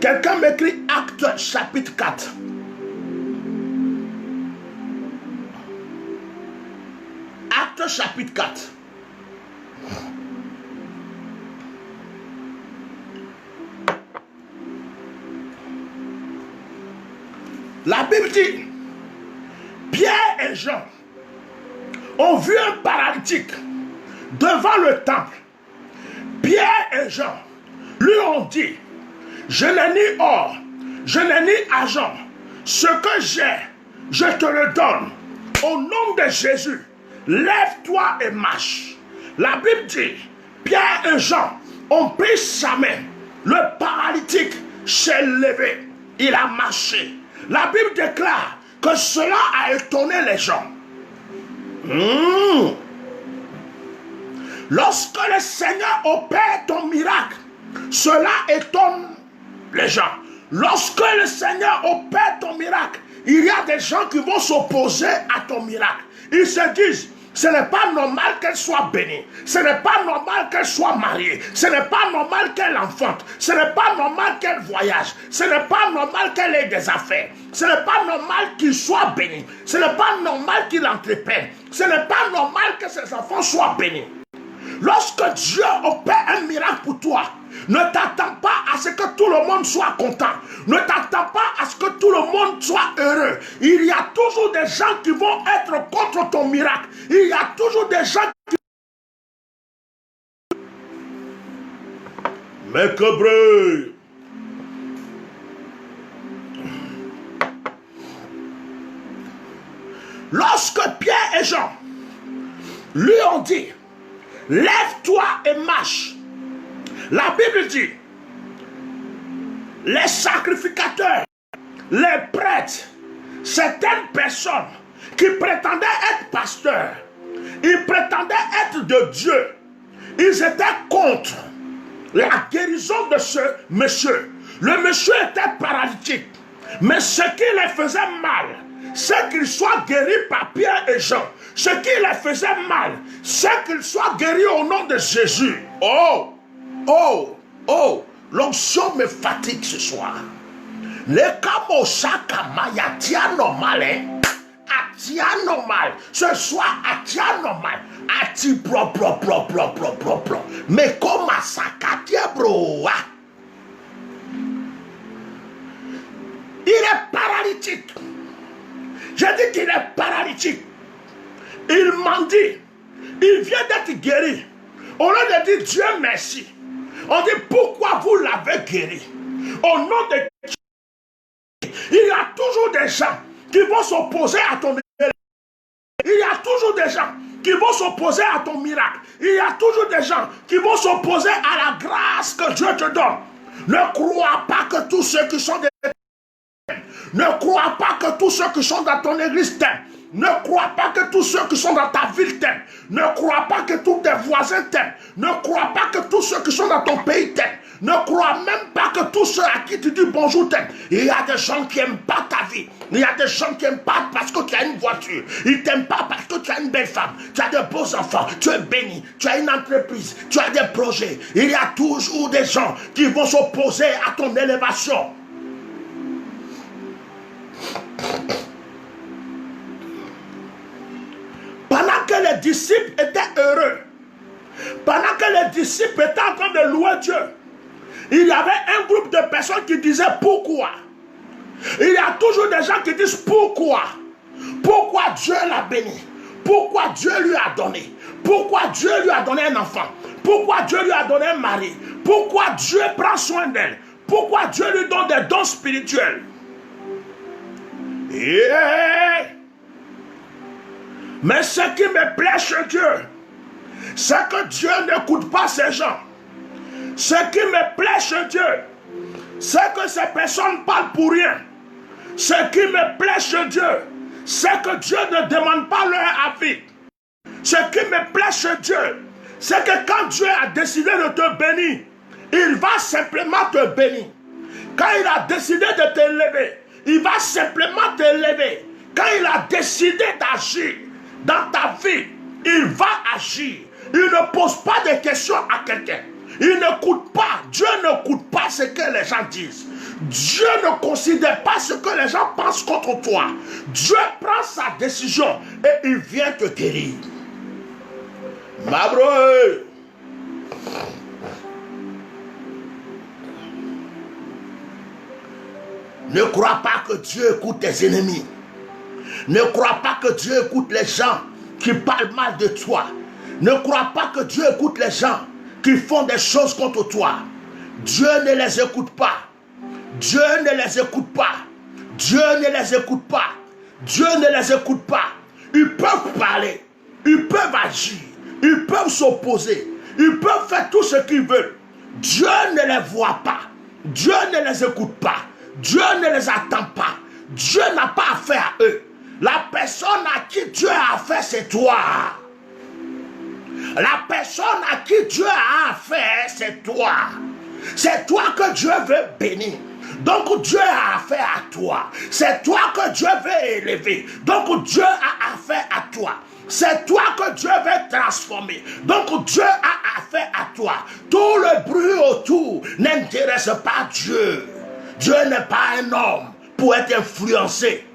quelqu'un m'écrit Actes chapitre 4. Actes chapitre 4. La Bible dit, Pierre et Jean ont vu un paralytique devant le temple. Pierre et Jean lui ont dit, je n'ai ni or, je n'ai ni argent. Ce que j'ai, je te le donne. Au nom de Jésus, lève-toi et marche. La Bible dit, Pierre et Jean ont pris sa main. Le paralytique s'est levé. Il a marché. La Bible déclare que cela a étonné les gens. Lorsque le Seigneur opère ton miracle, cela étonne les gens. Lorsque le Seigneur opère ton miracle, il y a des gens qui vont s'opposer à ton miracle. Ils se disent, ce n'est pas normal qu'elle soit bénie. Ce n'est pas normal qu'elle soit mariée. Ce n'est pas normal qu'elle enfante. Ce n'est pas normal qu'elle voyage. Ce n'est pas normal qu'elle ait des affaires. Ce n'est pas normal qu'il soit béni. Ce n'est pas normal qu'il entreprenne. Ce n'est pas normal que ses enfants soient bénis. Lorsque Dieu opère un miracle pour toi, ne t'attends pas à ce que tout le monde soit content. Ne t'attends pas à ce que tout le monde soit heureux. Il y a toujours des gens qui vont être contre ton miracle. Il y a toujours des gens qui... Mais que brûle. Lorsque Pierre et Jean lui ont dit, lève-toi et marche. La Bible dit, les sacrificateurs, les prêtres, certaines personnes qui prétendaient être pasteurs, ils prétendaient être de Dieu, ils étaient contre la guérison de ce monsieur. Le monsieur était paralytique, mais ce qui les faisait mal, c'est qu'il soit guéri par Pierre et Jean. Ce qui les faisait mal, c'est qu'il soit guéri au nom de Jésus. Oh, oh, oh, l'onction me fatigue ce soir. Les kamosaka maya tia normal, hein? Atia normal. Ce soir, atia normal. Ati pro. Mais comme ça, katia bro. Il est paralytique. J'ai dit qu'il est paralytique. Il mendie. Il vient d'être guéri. Au lieu de dire Dieu merci, on dit pourquoi vous l'avez guéri. Au nom de Dieu, il y a toujours des gens qui vont s'opposer à ton miracle. Il y a toujours des gens qui vont s'opposer à ton miracle. Il y a toujours des gens qui vont s'opposer à la grâce que Dieu te donne. Ne crois pas que tous ceux qui sont des... Ne crois pas que tous ceux qui sont dans ton église t'aiment. Ne crois pas que tous ceux qui sont dans ta ville t'aiment. Ne crois pas que tous tes voisins t'aiment. Ne crois pas que tous ceux qui sont dans ton pays t'aiment. Ne crois même pas que tous ceux à qui tu dis bonjour t'aiment. Il y a des gens qui n'aiment pas ta vie. Il y a des gens qui n'aiment pas parce que tu as une voiture. Ils ne t'aiment pas parce que tu as une belle femme. Tu as de beaux enfants. Tu es béni. Tu as une entreprise. Tu as des projets. Il y a toujours des gens qui vont s'opposer à ton élévation. Pendant que les disciples étaient heureux, pendant que les disciples étaient en train de louer Dieu, il y avait un groupe de personnes qui disaient pourquoi. Il y a toujours des gens qui disent pourquoi. Pourquoi Dieu l'a béni? Pourquoi Dieu lui a donné? Pourquoi Dieu lui a donné un enfant? Pourquoi Dieu lui a donné un mari? Pourquoi Dieu prend soin d'elle? Pourquoi Dieu lui donne des dons spirituels? Yeah. Mais ce qui me plaît chez Dieu, c'est que Dieu n'écoute pas ces gens. Ce qui me plaît chez Dieu, c'est que ces personnes parlent pour rien. Ce qui me plaît chez Dieu, c'est que Dieu ne demande pas leur avis. Ce qui me plaît chez Dieu, c'est que quand Dieu a décidé de te bénir, il va simplement te bénir. Quand il a décidé de te lever, il va simplement te lever. Quand il a décidé d'agir dans ta vie, il va agir. Il ne pose pas de questions à quelqu'un. Il n'écoute pas. Dieu n'écoute pas ce que les gens disent. Dieu ne considère pas ce que les gens pensent contre toi. Dieu prend sa décision et il vient te guérir. Ma bro, ne crois pas que Dieu écoute tes ennemis. Ne crois pas que Dieu écoute les gens qui parlent mal de toi. Ne crois pas que Dieu écoute les gens qui font des choses contre toi. Dieu ne les écoute pas. Dieu ne les écoute pas. Dieu ne les écoute pas. Dieu ne les écoute pas. Ils peuvent parler. Ils peuvent agir. Ils peuvent s'opposer. Ils peuvent faire tout ce qu'ils veulent. Dieu ne les voit pas. Dieu ne les écoute pas. Dieu ne les attend pas. Dieu n'a pas affaire à eux. La personne à qui Dieu a affaire, c'est toi. La personne à qui Dieu a affaire, c'est toi. C'est toi que Dieu veut bénir. Donc Dieu a affaire à toi. C'est toi que Dieu veut élever. Donc Dieu a affaire à toi. C'est toi que Dieu veut transformer. Donc Dieu a affaire à toi. Tout le bruit autour n'intéresse pas Dieu. Dieu n'est pas un homme pour être influencé.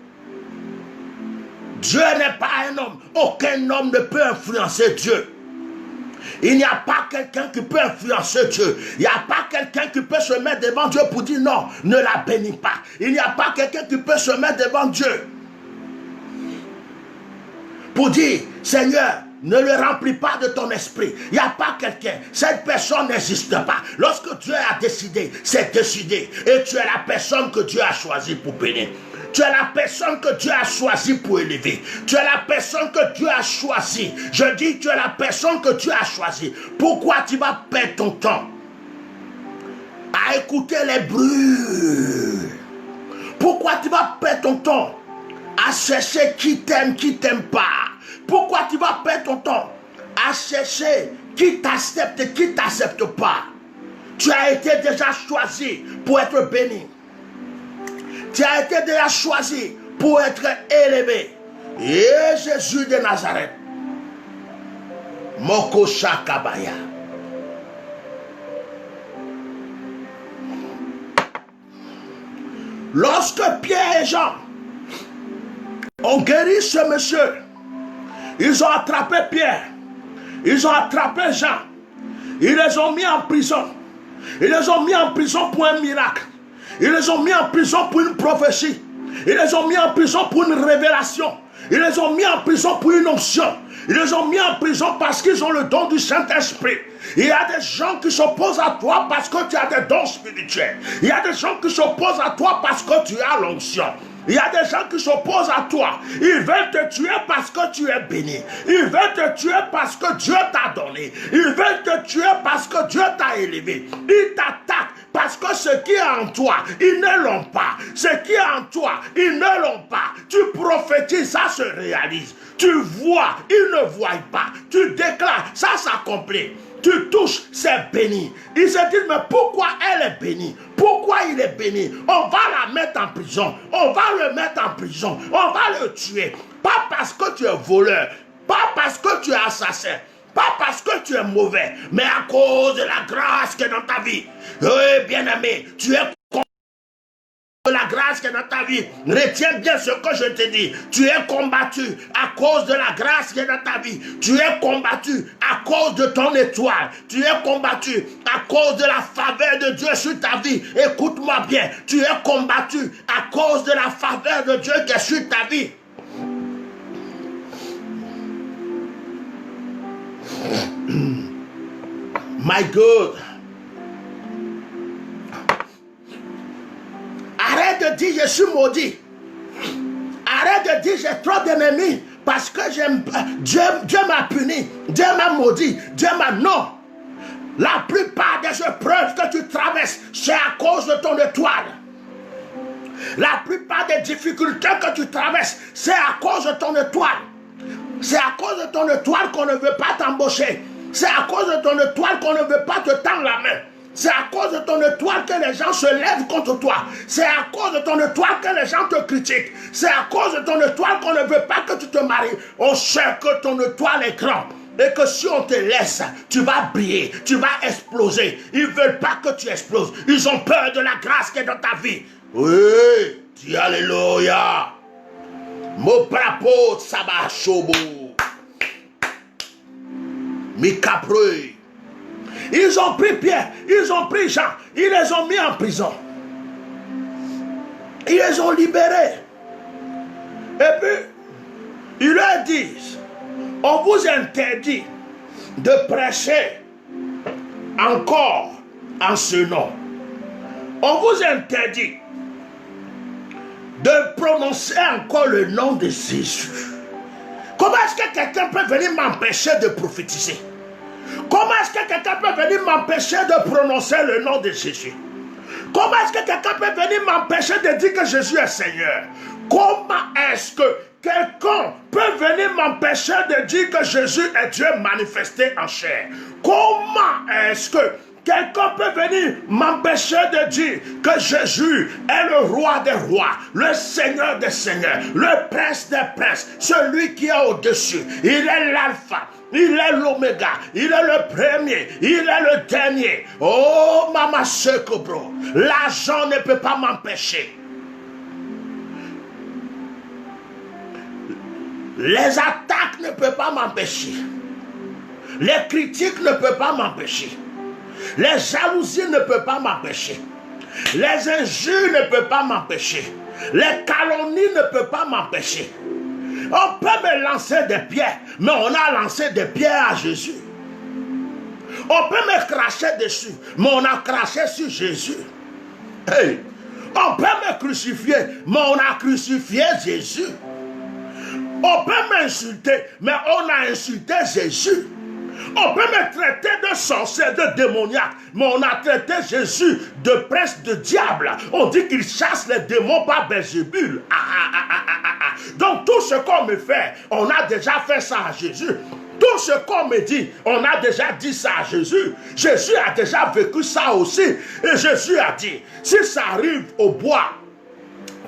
Dieu n'est pas un homme. Aucun homme ne peut influencer Dieu. Il n'y a pas quelqu'un qui peut influencer Dieu. Il n'y a pas quelqu'un qui peut se mettre devant Dieu pour dire non, ne la bénis pas. Il n'y a pas quelqu'un qui peut se mettre devant Dieu pour dire, Seigneur, ne le remplis pas de ton esprit. Il n'y a pas quelqu'un. Cette personne n'existe pas. Lorsque Dieu a décidé, c'est décidé. Et tu es la personne que Dieu a choisie pour bénir. Tu es la personne que Dieu a choisie pour élever. Tu es la personne que Dieu a choisie. Je dis, tu es la personne que Dieu a choisie. Pourquoi tu vas perdre ton temps à écouter les bruits? Pourquoi tu vas perdre ton temps à chercher qui t'aime pas? Pourquoi tu vas perdre ton temps à chercher qui t'accepte et qui t'accepte pas? Tu as été déjà choisi pour être béni. Tu as été déjà choisi pour être élevé. Et Jésus de Nazareth, Moko Shakabaya. Lorsque Pierre et Jean ont guéri ce monsieur, ils ont attrapé Pierre, ils ont attrapé Jean, ils les ont mis en prison. Ils les ont mis en prison pour un miracle. Ils les ont mis en prison pour une prophétie. Ils les ont mis en prison pour une révélation. Ils les ont mis en prison pour une onction. Ils les ont mis en prison parce qu'ils ont le don du Saint-Esprit. Il y a des gens qui s'opposent à toi parce que tu as des dons spirituels. Il y a des gens qui s'opposent à toi parce que tu as l'onction. Il y a des gens qui s'opposent à toi. Ils veulent te tuer parce que tu es béni. Ils veulent te tuer parce que Dieu t'a donné. Ils veulent te tuer parce que Dieu t'a élevé. Ils t'attaquent parce que ce qui est en toi, ils ne l'ont pas. Ce qui est en toi, ils ne l'ont pas. Tu prophétises, ça se réalise. Tu vois, ils ne voient pas. Tu déclares, ça s'accomplit. Tu touches, c'est béni. Ils se disent, mais pourquoi elle est bénie? Pourquoi il est béni? On va la mettre en prison. On va le mettre en prison. On va le tuer. Pas parce que tu es voleur. Pas parce que tu es assassin. Pas parce que tu es mauvais. Mais à cause de la grâce qui est dans ta vie. Oui, bien-aimé, tu es de la grâce qui est dans ta vie. Retiens bien ce que je te dis. Tu es combattu à cause de la grâce qui est dans ta vie. Tu es combattu à cause de ton étoile. Tu es combattu à cause de la faveur de Dieu sur ta vie. Écoute-moi bien. Tu es combattu à cause de la faveur de Dieu qui est sur ta vie. My God. Arrête de dire je suis maudit. Arrête de dire j'ai trop d'ennemis parce que Dieu m'a puni, Dieu m'a maudit, Dieu m'a... Non. La plupart des épreuves que tu traverses, c'est à cause de de ton étoile. La plupart des difficultés que tu traverses, c'est à cause de ton étoile. C'est à cause de ton étoile qu'on ne veut pas t'embaucher. C'est à cause de ton étoile qu'on ne veut pas te tendre la main. C'est à cause de ton étoile que les gens se lèvent contre toi. C'est à cause de ton étoile que les gens te critiquent. C'est à cause de ton étoile qu'on ne veut pas que tu te maries. On sait que ton étoile est grande. Et que si on te laisse, tu vas briller, tu vas exploser. Ils ne veulent pas que tu exploses. Ils ont peur de la grâce qui est dans ta vie. Oui, dis alléluia. Mo prapo sabashobo. Mi capreux. Ils ont pris Pierre, ils ont pris Jean, ils les ont mis en prison. Ils les ont libérés. Et puis, ils leur disent, on vous interdit de prêcher encore en ce nom. On vous interdit de prononcer encore le nom de Jésus. Comment est-ce que quelqu'un peut venir m'empêcher de prophétiser? Comment est-ce que quelqu'un peut venir m'empêcher de prononcer le nom de Jésus? Comment est-ce que quelqu'un peut venir m'empêcher de dire que Jésus est Seigneur? Comment est-ce que quelqu'un peut venir m'empêcher de dire que Jésus est Dieu manifesté en chair? Comment est-ce que quelqu'un peut venir m'empêcher de dire que Jésus est le roi des rois, le Seigneur des seigneurs, le prince des princes, celui qui est au-dessus? Il est l'alpha, il est l'oméga, il est le premier, il est le dernier. Oh, Mama Sekobro, l'argent ne peut pas m'empêcher. Les attaques ne peuvent pas m'empêcher. Les critiques ne peuvent pas m'empêcher. Les jalousies ne peuvent pas m'empêcher. Les injures ne peuvent pas m'empêcher. Les calomnies ne peuvent pas m'empêcher. On peut me lancer des pierres, mais on a lancé des pierres à Jésus. On peut me cracher dessus, mais on a craché sur Jésus. Hey. On peut me crucifier, mais on a crucifié Jésus. On peut m'insulter, mais on a insulté Jésus. On peut me traiter de sorcier, de démoniaque, mais on a traité Jésus de prince de diable. On dit qu'il chasse les démons par Belzébul. Donc tout ce qu'on me fait, on a déjà fait ça à Jésus. Tout ce qu'on me dit, on a déjà dit ça à Jésus. Jésus a déjà vécu ça aussi. Et Jésus a dit, si ça arrive au bois,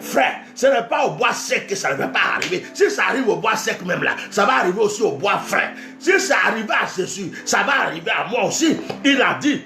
frère, ce n'est pas au bois sec que ça ne va pas arriver. Si ça arrive au bois sec même là, ça va arriver aussi au bois frais. Si ça arrive à Jésus, ça va arriver à moi aussi. Il a dit,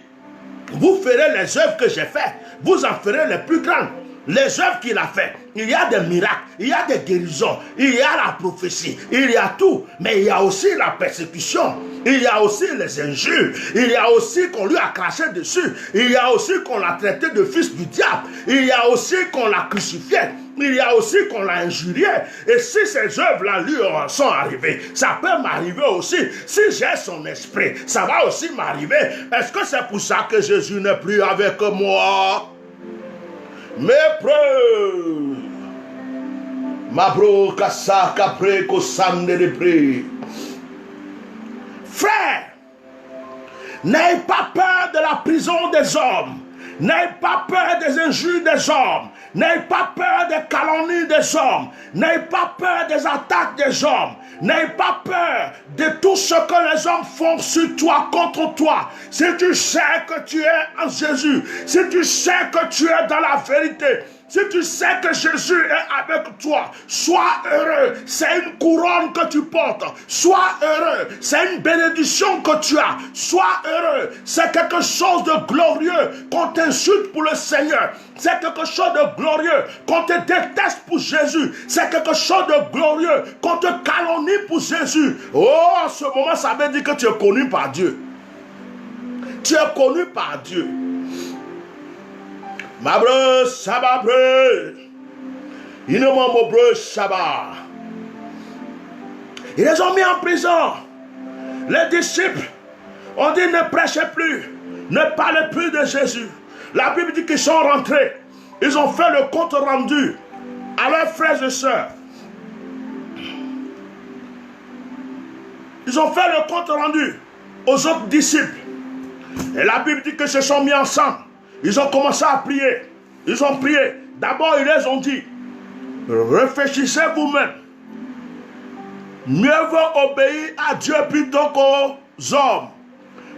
vous ferez les œuvres que j'ai faites, vous en ferez les plus grandes. Les œuvres qu'il a faites, il y a des miracles, il y a des guérisons, il y a la prophétie, il y a tout. Mais il y a aussi la persécution, il y a aussi les injures, il y a aussi qu'on lui a craché dessus, il y a aussi qu'on l'a traité de fils du diable, il y a aussi qu'on l'a crucifié, il y a aussi qu'on l'a injurié. Et si ces œuvres-là lui sont arrivées, ça peut m'arriver aussi. Si j'ai son esprit, ça va aussi m'arriver. Est-ce que c'est pour ça que Jésus n'est plus avec moi? Mes preuves, ma bro kassa kapre kosande de pré. Frère, n'ayez pas peur de la prison des hommes. N'ayez pas peur des injures des hommes. N'ayez pas peur des calomnies des hommes. N'ayez pas peur des attaques des hommes. N'ayez pas peur de tout ce que les hommes font sur toi, contre toi. Si tu sais que tu es en Jésus, si tu sais que tu es dans la vérité, si tu sais que Jésus est avec toi, sois heureux. C'est une couronne que tu portes. Sois heureux. C'est une bénédiction que tu as. Sois heureux. C'est quelque chose de glorieux qu'on t'insulte pour le Seigneur. C'est quelque chose de glorieux qu'on te déteste pour Jésus. C'est quelque chose de glorieux qu'on te calomnie pour Jésus. Oh, en ce moment, ça veut dire que tu es connu par Dieu. Tu es connu par Dieu. Ma breu, Shabbat, breu. Ils ne m'ont pas breu, Shabbat. Ils les ont mis en prison. Les disciples ont dit ne prêchez plus, ne parlez plus de Jésus. La Bible dit qu'ils sont rentrés. Ils ont fait le compte rendu à leurs frères et sœurs. Ils ont fait le compte rendu aux autres disciples. Et la Bible dit qu'ils se sont mis ensemble. Ils ont commencé à prier. Ils ont prié. D'abord, ils les ont dit, réfléchissez vous-même. Mieux vaut obéir à Dieu plutôt qu'aux hommes.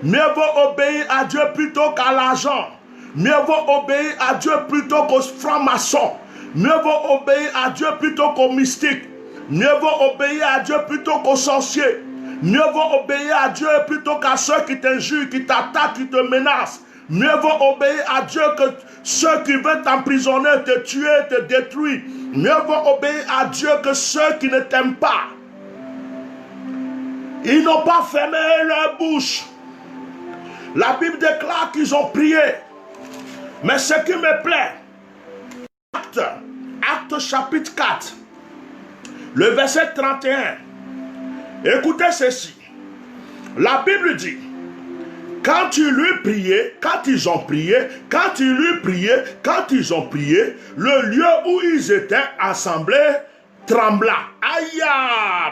Mieux vaut obéir à Dieu plutôt qu'à l'argent. Mieux vaut obéir à Dieu plutôt qu'aux francs-maçons. Mieux vaut obéir à Dieu plutôt qu'aux mystiques. Mieux vaut obéir à Dieu plutôt qu'aux sorciers. Mieux vaut obéir à Dieu plutôt qu'à ceux qui t'injurent, qui t'attaquent, qui te menacent. Mieux vaut obéir à Dieu que ceux qui veulent t'emprisonner, te tuer, te détruire. Mieux vaut obéir à Dieu que ceux qui ne t'aiment pas. Ils n'ont pas fermé leur bouche. La Bible déclare qu'ils ont prié. Mais ce qui me plaît, Acte chapitre 4, le verset 31. Écoutez ceci. La Bible dit, quand ils lui priaient, quand ils ont prié, quand ils lui priaient, quand ils ont prié, le lieu où ils étaient assemblés trembla. Aïe,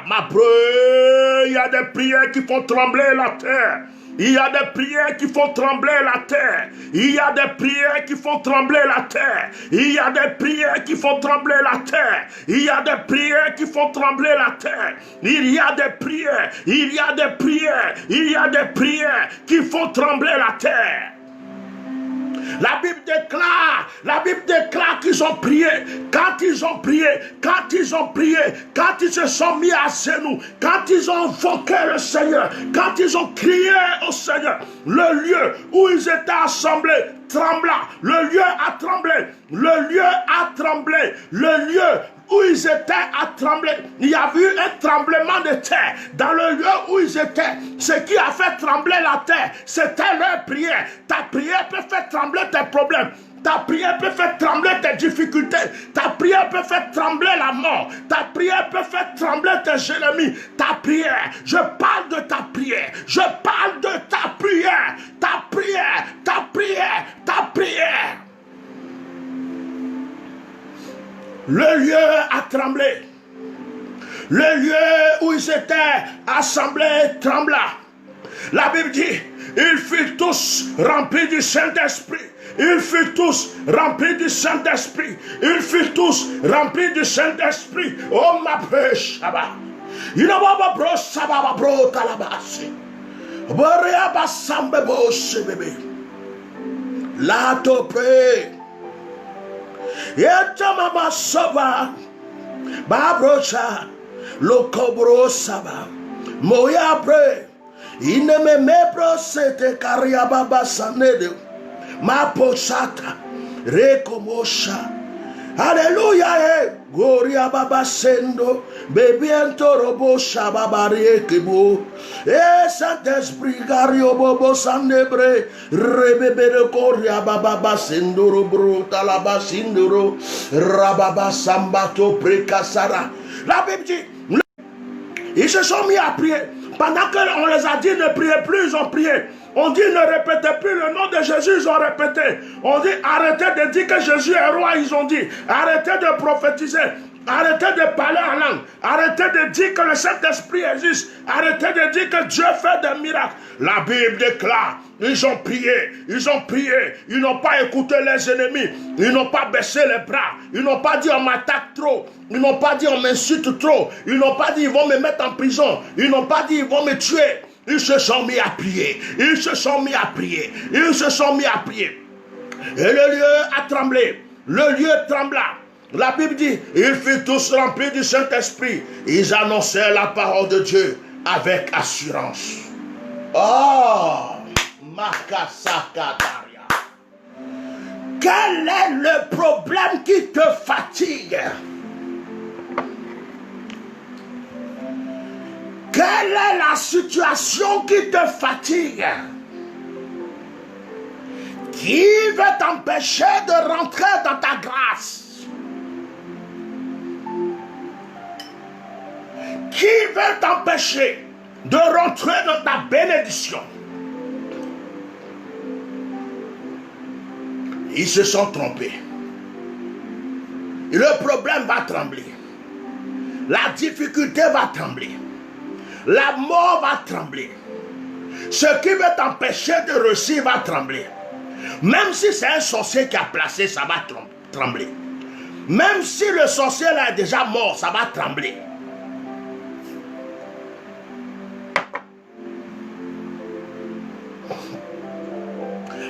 ma breu, il y a des prières qui font trembler la terre. Il y a des prières qui font trembler la terre. Il y a des prières qui font trembler la terre. Il y a des prières qui font trembler la terre. Il y a des prières qui font trembler la terre. Il y a des prières. Il y a des prières. Il y a des prières qui font trembler la terre. La Bible déclare qu'ils ont prié. Quand ils ont prié, quand ils se sont mis à genoux, quand ils ont invoqué le Seigneur, quand ils ont crié au Seigneur, le lieu où ils étaient assemblés trembla. Le lieu a tremblé. Le lieu a tremblé. Le lieu où ils étaient à trembler. Il y a eu un tremblement de terre dans le lieu où ils étaient. Ce qui a fait trembler la terre, c'était leur prière. Ta prière peut faire trembler tes problèmes. Ta prière peut faire trembler tes difficultés. Ta prière peut faire trembler la mort. Ta prière peut faire trembler tes ennemis. Ta prière, je parle de ta prière. Je parle de ta prière. Ta prière, ta prière, ta prière. Le lieu a tremblé. Le lieu où ils étaient assemblés trembla. La Bible dit, ils furent tous remplis du Saint-Esprit. Ils furent tous remplis du Saint-Esprit. Ils furent tous remplis du Saint-Esprit. Oh ma pêche, Shabbat. Il n'a pas bro, Shabbat, bro, Talabasi. Borea Bassambe, Bosse, bébé. Là, to pray. Yeta mama soba babrocha lokobro saba moya pre ineme mebro sete karia baba sanede ma posata rekomosha Alléluia, Gloria Baba Sendo, Bebiento Robo Shababari Kibo, Saint-Esprit Gario Bobo Sandebre, Rebebe de Coria Baba Sendo Robro, Talaba Sindoro, Rababa Sambato Prekasara. La Bible dit, ils se sont mis à prier. Pendant qu'on les a dit ne priez plus, ils ont prié. On dit ne répétez plus le nom de Jésus, ils ont répété. On dit arrêtez de dire que Jésus est roi, ils ont dit. Arrêtez de prophétiser. Arrêtez de parler en langue. Arrêtez de dire que le Saint-Esprit existe. Arrêtez de dire que Dieu fait des miracles. La Bible déclare, ils ont prié, ils ont prié. Ils n'ont pas écouté les ennemis. Ils n'ont pas baissé les bras. Ils n'ont pas dit on m'attaque trop. Ils n'ont pas dit on m'insulte trop. Ils n'ont pas dit ils vont me mettre en prison. Ils n'ont pas dit ils vont me tuer. Ils se sont mis à prier. Ils se sont mis à prier. Ils se sont mis à prier. Et le lieu a tremblé. Le lieu trembla. La Bible dit, ils furent tous remplis du Saint-Esprit. Ils annonçaient la parole de Dieu avec assurance. Oh, Makasakataria. Quel est le problème qui te fatigue? Quelle est la situation qui te fatigue? Qui veut t'empêcher de rentrer dans ta grâce? Qui veut t'empêcher de rentrer dans ta bénédiction? Ils se sont trompés. Et le problème va trembler. La difficulté va trembler. La mort va trembler. Ce qui veut t'empêcher de réussir va trembler. Même si c'est un sorcier qui a placé, ça va trembler. Même si le sorcier là est déjà mort, ça va trembler.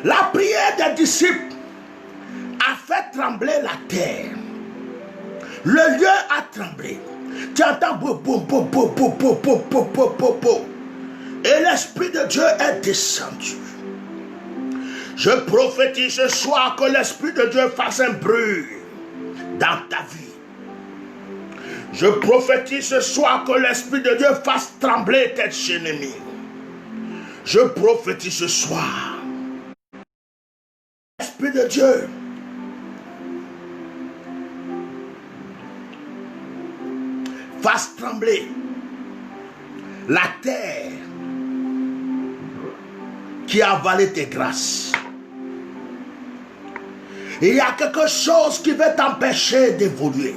La prière des disciples a fait trembler la terre. Le lieu a tremblé. Tu entends boum, boum, boum, boum, boum, boum, boum, boum, boum, boum, boum. Et l'Esprit de Dieu est descendu. Je prophétise ce soir que l'Esprit de Dieu fasse un bruit dans ta vie. Je prophétise ce soir que l'Esprit de Dieu fasse trembler tes ennemis. Je prophétise ce soir. L'Esprit de Dieu fasse trembler la terre qui a avalé tes grâces. Il y a quelque chose qui veut t'empêcher d'évoluer.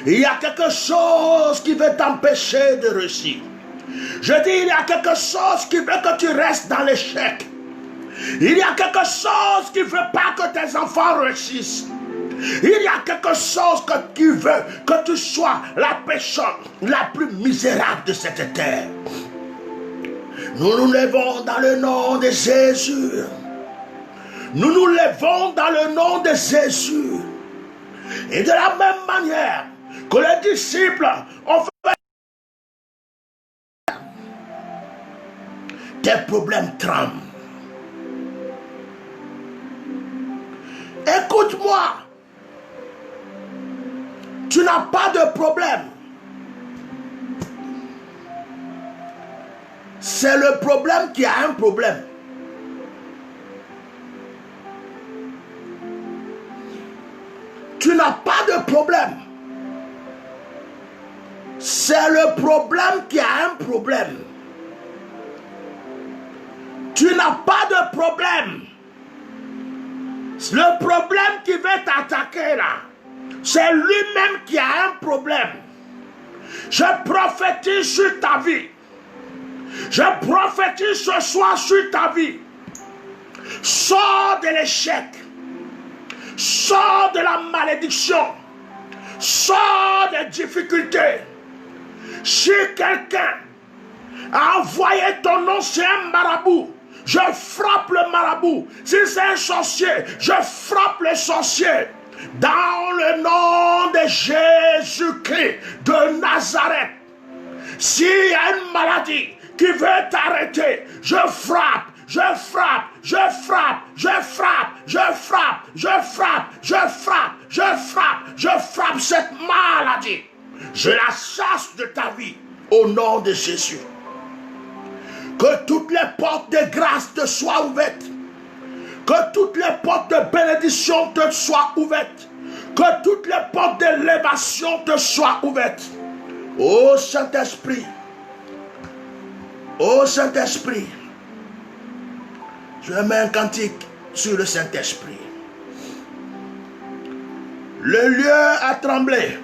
Il y a quelque chose qui veut t'empêcher de réussir. Je dis, il y a quelque chose qui veut que tu restes dans l'échec. Il y a quelque chose qui ne veut pas que tes enfants réussissent. Il y a quelque chose qui veut que tu sois la personne la plus misérable de cette terre. Nous nous levons dans le nom de Jésus. Nous nous levons dans le nom de Jésus. Et de la même manière que les disciples ont fait, tes problèmes tremblent. Écoute-moi. Tu n'as pas de problème. C'est le problème qui a un problème. Tu n'as pas de problème. C'est le problème qui a un problème. Tu n'as pas de problème. Le problème qui veut t'attaquer là, c'est lui-même qui a un problème. Je prophétise sur ta vie. Je prophétise ce soir sur ta vie. Sors de l'échec. Sors de la malédiction. Sors des difficultés. Si quelqu'un a envoyé ton nom chez un marabout, je frappe le marabout. Si c'est un sorcier, je frappe le sorcier. Dans le nom de Jésus-Christ de Nazareth. S'il y a une maladie qui veut t'arrêter, je frappe, je frappe, je frappe, je frappe, je frappe, je frappe, je frappe, je frappe, je frappe cette maladie. Je la chasse de ta vie au nom de Jésus. Que toutes les portes de grâce te soient ouvertes. Que toutes les portes de bénédiction te soient ouvertes. Que toutes les portes d'élévation te soient ouvertes. Ô Saint-Esprit. Ô Saint-Esprit. Je mets un cantique sur le Saint-Esprit. Le lieu a tremblé.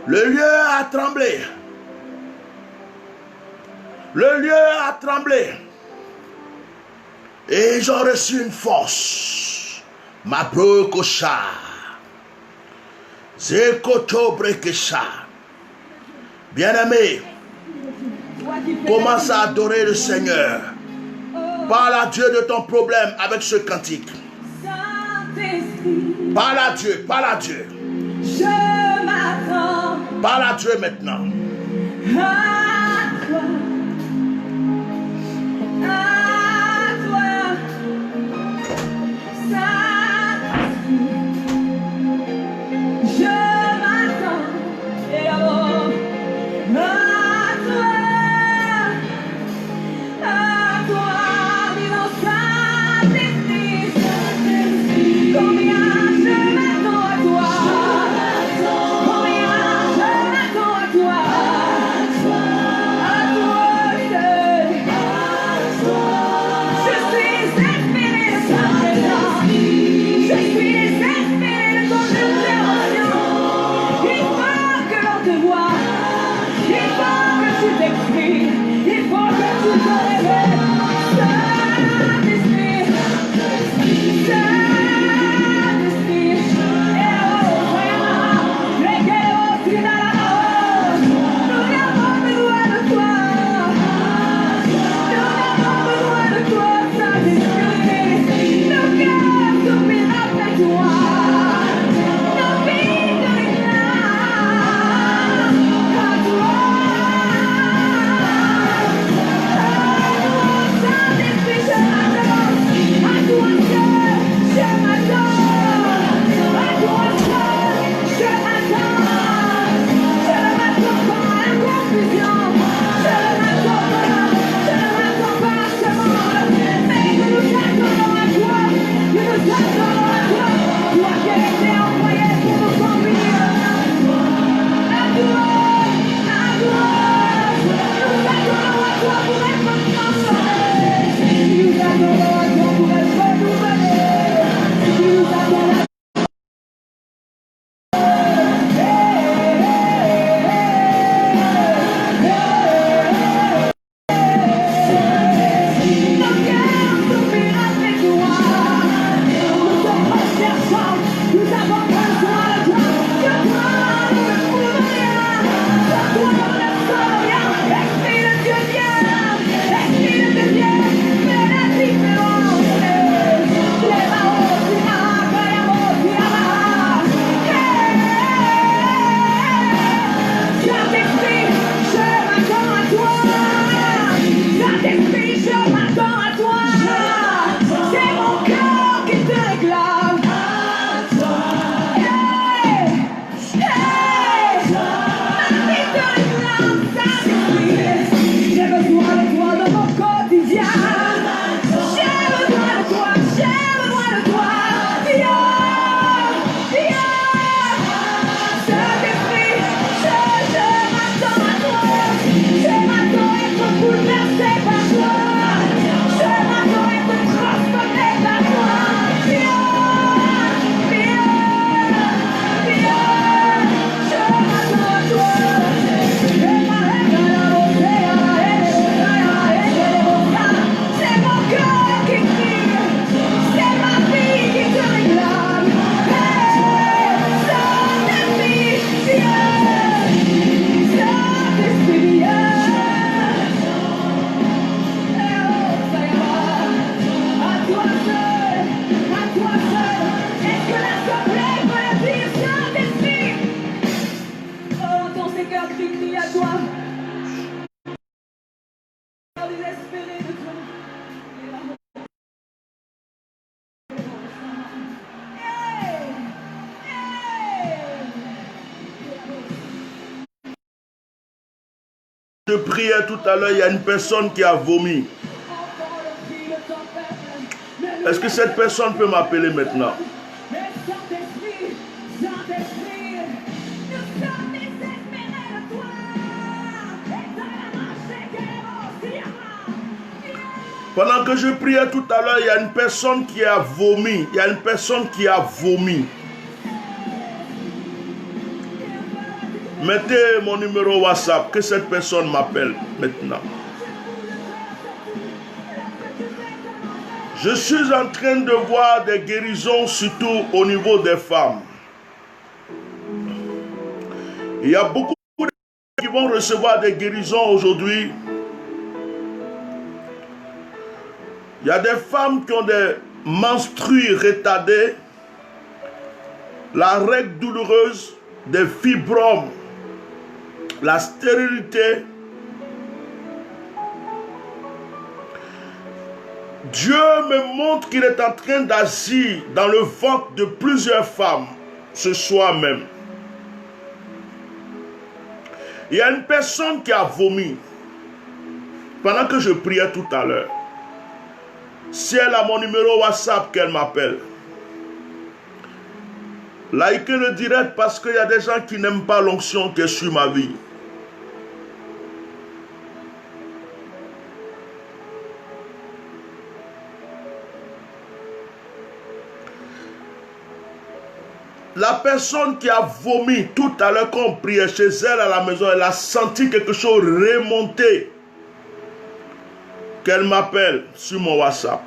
Le lieu a tremblé. Le lieu a tremblé. Et ils ont reçu une force. Ma brokosha. Zekoto brekesha. Bien-aimé, commence à adorer le Seigneur. Parle à Dieu de ton problème avec ce cantique. Parle à Dieu, parle à Dieu. Je m'attends. Parle à Dieu maintenant. À toi. À toi. Je m'attends. Et alors, à toi. À toi, vivant Saint-Esprit. Combien je m'attends à toi. Combien je m'attends à toi. je priais tout à l'heure, il y a une personne qui a vomi. Est-ce que cette personne peut m'appeler maintenant? Pendant que je priais tout à l'heure, il y a une personne qui a vomi. Il y a une personne qui a vomi. Mettez mon numéro WhatsApp, que cette personne m'appelle maintenant. Je suis en train de voir des guérisons, surtout au niveau des femmes. Il y a beaucoup de gens qui vont recevoir des guérisons aujourd'hui. Il y a des femmes qui ont des menstrues retardées, la règle douloureuse, des fibromes, la stérilité. Dieu me montre qu'il est en train d'agir dans le ventre de plusieurs femmes ce soir même. Il y a une personne qui a vomi pendant que je priais tout à l'heure. Si elle a mon numéro WhatsApp, qu'elle m'appelle. Likez le direct parce qu'il y a des gens qui n'aiment pas l'onction qui est sur ma vie. La personne qui a vomi tout à l'heure quand on priait chez elle à la maison, elle a senti quelque chose remonter. Qu'elle m'appelle sur mon WhatsApp.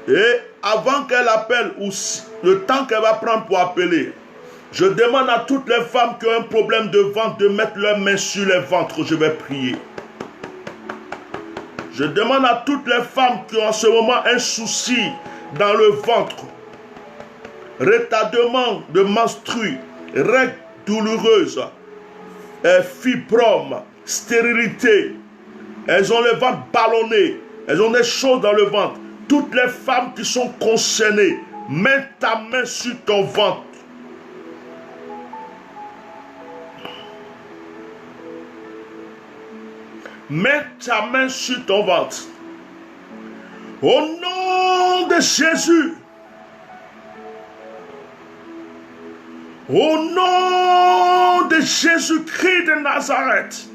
Et avant qu'elle appelle, ou le temps qu'elle va prendre pour appeler, je demande à toutes les femmes qui ont un problème de ventre de mettre leurs mains sur les ventres. Je vais prier. Je demande à toutes les femmes qui ont en ce moment un souci dans le ventre, retardement de menstrues, règles douloureuses, fibromes, stérilité, elles ont le ventre ballonné, elles ont des choses dans le ventre. Toutes les femmes qui sont concernées, mets ta main sur ton ventre. Mets ta main sur ton ventre. Au nom de Jésus. Au nom de Jésus-Christ de Nazareth.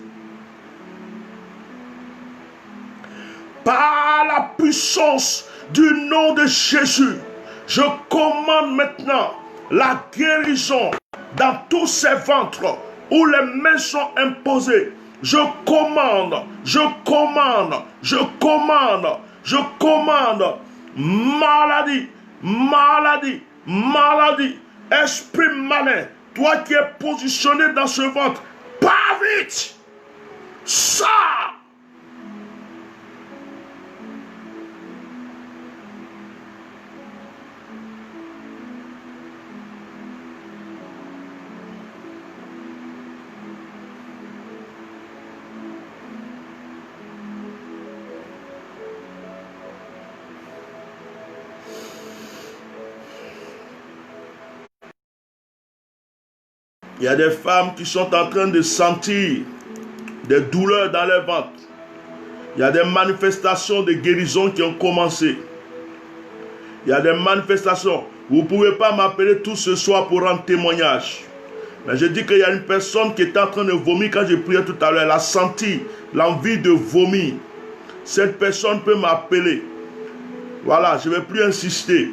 Par la puissance du nom de Jésus, je commande maintenant la guérison dans tous ces ventres où les mains sont imposées. Je commande, je commande, je commande, je commande. Maladie, maladie, maladie. Esprit malin, toi qui es positionné dans ce ventre, pars vite. Ça. Il y a des femmes qui sont en train de sentir des douleurs dans leur ventre. Il y a des manifestations de guérison qui ont commencé. Il y a des manifestations. Vous ne pouvez pas m'appeler tout ce soir pour rendre témoignage. Mais je dis qu'il y a une personne qui est en train de vomir quand je priais tout à l'heure. Elle a senti l'envie de vomir. Cette personne peut m'appeler. Voilà, je ne vais plus insister.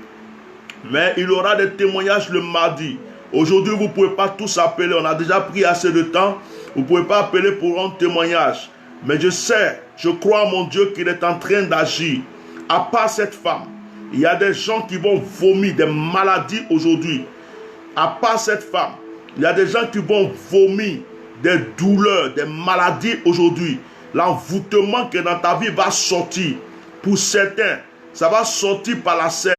Mais il y aura des témoignages le mardi. Aujourd'hui, vous ne pouvez pas tous appeler. On a déjà pris assez de temps. Vous ne pouvez pas appeler pour un témoignage. Mais je sais, je crois à mon Dieu qu'il est en train d'agir. À part cette femme, il y a des gens qui vont vomir des maladies aujourd'hui. À part cette femme, il y a des gens qui vont vomir des douleurs, des maladies aujourd'hui. L'envoûtement qui est dans ta vie va sortir. Pour certains, ça va sortir par la selle.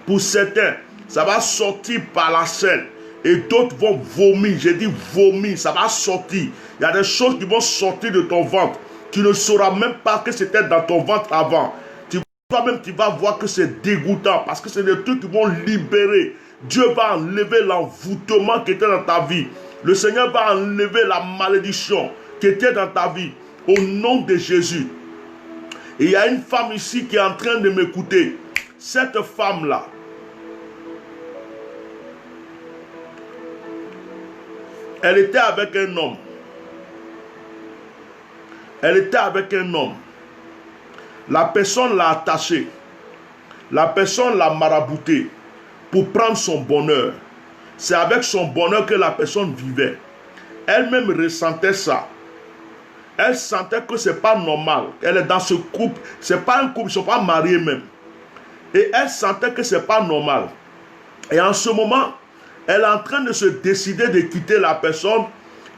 Pour certains, ça va sortir par la selle. Et d'autres vont vomir. J'ai dit vomir, ça va sortir. Il y a des choses qui vont sortir de ton ventre. Tu ne sauras même pas que c'était dans ton ventre avant. Toi-même, tu vas voir que c'est dégoûtant. Parce que c'est des trucs qui vont libérer Dieu va enlever l'envoûtement qui était dans ta vie. Le Seigneur va enlever la malédiction qui était dans ta vie. Au nom de Jésus. Et il y a une femme ici qui est en train de m'écouter. Cette femme-là, elle était avec un homme. Elle était avec un homme. La personne l'a attachée. La personne l'a marabouté pour prendre son bonheur. C'est avec son bonheur que la personne vivait. Elle-même ressentait ça. Elle sentait que ce n'est pas normal. Elle est dans ce couple. Ce n'est pas un couple, ils ne sont pas mariés même. Et elle sentait que ce n'est pas normal. Et en ce moment, elle est en train de se décider de quitter la personne.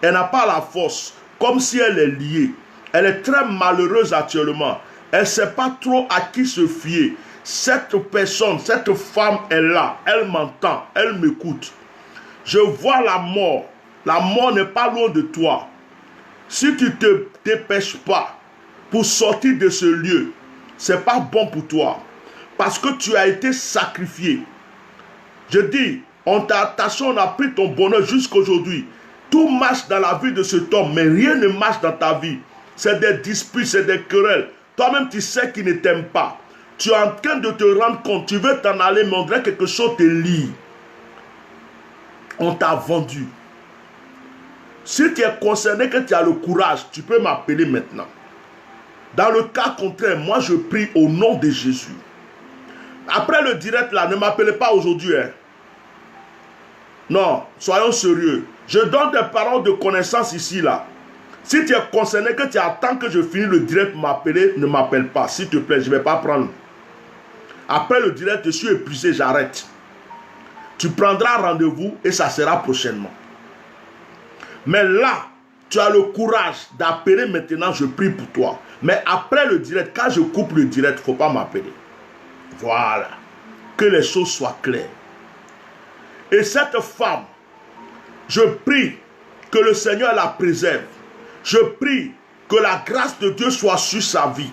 Elle n'a pas la force. Comme si elle est liée. Elle est très malheureuse actuellement. Elle ne sait pas trop à qui se fier. Cette personne, cette femme est là. Elle m'entend. Elle m'écoute. Je vois la mort. La mort n'est pas loin de toi. Si tu ne te dépêches pas pour sortir de ce lieu, ce n'est pas bon pour toi. Parce que tu as été sacrifié. Je dis, on t'a attaché, on a pris ton bonheur jusqu'aujourd'hui. Tout marche dans la vie de cet homme, mais rien ne marche dans ta vie. C'est des disputes, c'est des querelles. Toi-même, tu sais qu'il ne t'aime pas. Tu es en train de te rendre compte. Tu veux t'en aller, mais on dirait quelque chose te lie. On t'a vendu. Si tu es concerné, que tu as le courage, tu peux m'appeler maintenant. Dans le cas contraire, moi je prie au nom de Jésus. Après le direct là, ne m'appelez pas aujourd'hui. Hein. Non, soyons sérieux. Je donne des paroles de connaissance ici là. Si tu es concerné, que tu attends que je finisse le direct pour m'appeler, ne m'appelle pas. S'il te plaît, je ne vais pas prendre. Après le direct, je suis épuisé, j'arrête. Tu prendras rendez-vous et ça sera prochainement. Mais là, tu as le courage d'appeler maintenant, je prie pour toi. Mais après le direct, quand je coupe le direct, il ne faut pas m'appeler. Voilà. Que les choses soient claires. Et cette femme, je prie que le Seigneur la préserve. Je prie que la grâce de Dieu soit sur sa vie.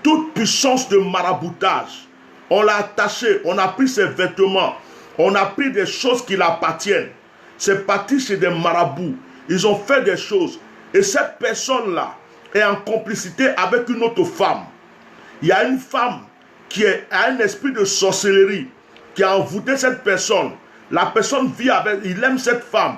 Toute puissance de maraboutage, on l'a attachée, on a pris ses vêtements, on a pris des choses qui l'appartiennent. C'est parti chez des marabouts. Ils ont fait des choses. Et cette personne-là est en complicité avec une autre femme. Il y a une femme qui a un esprit de sorcellerie, qui a envoûté cette personne. La personne vit avec, il aime cette femme.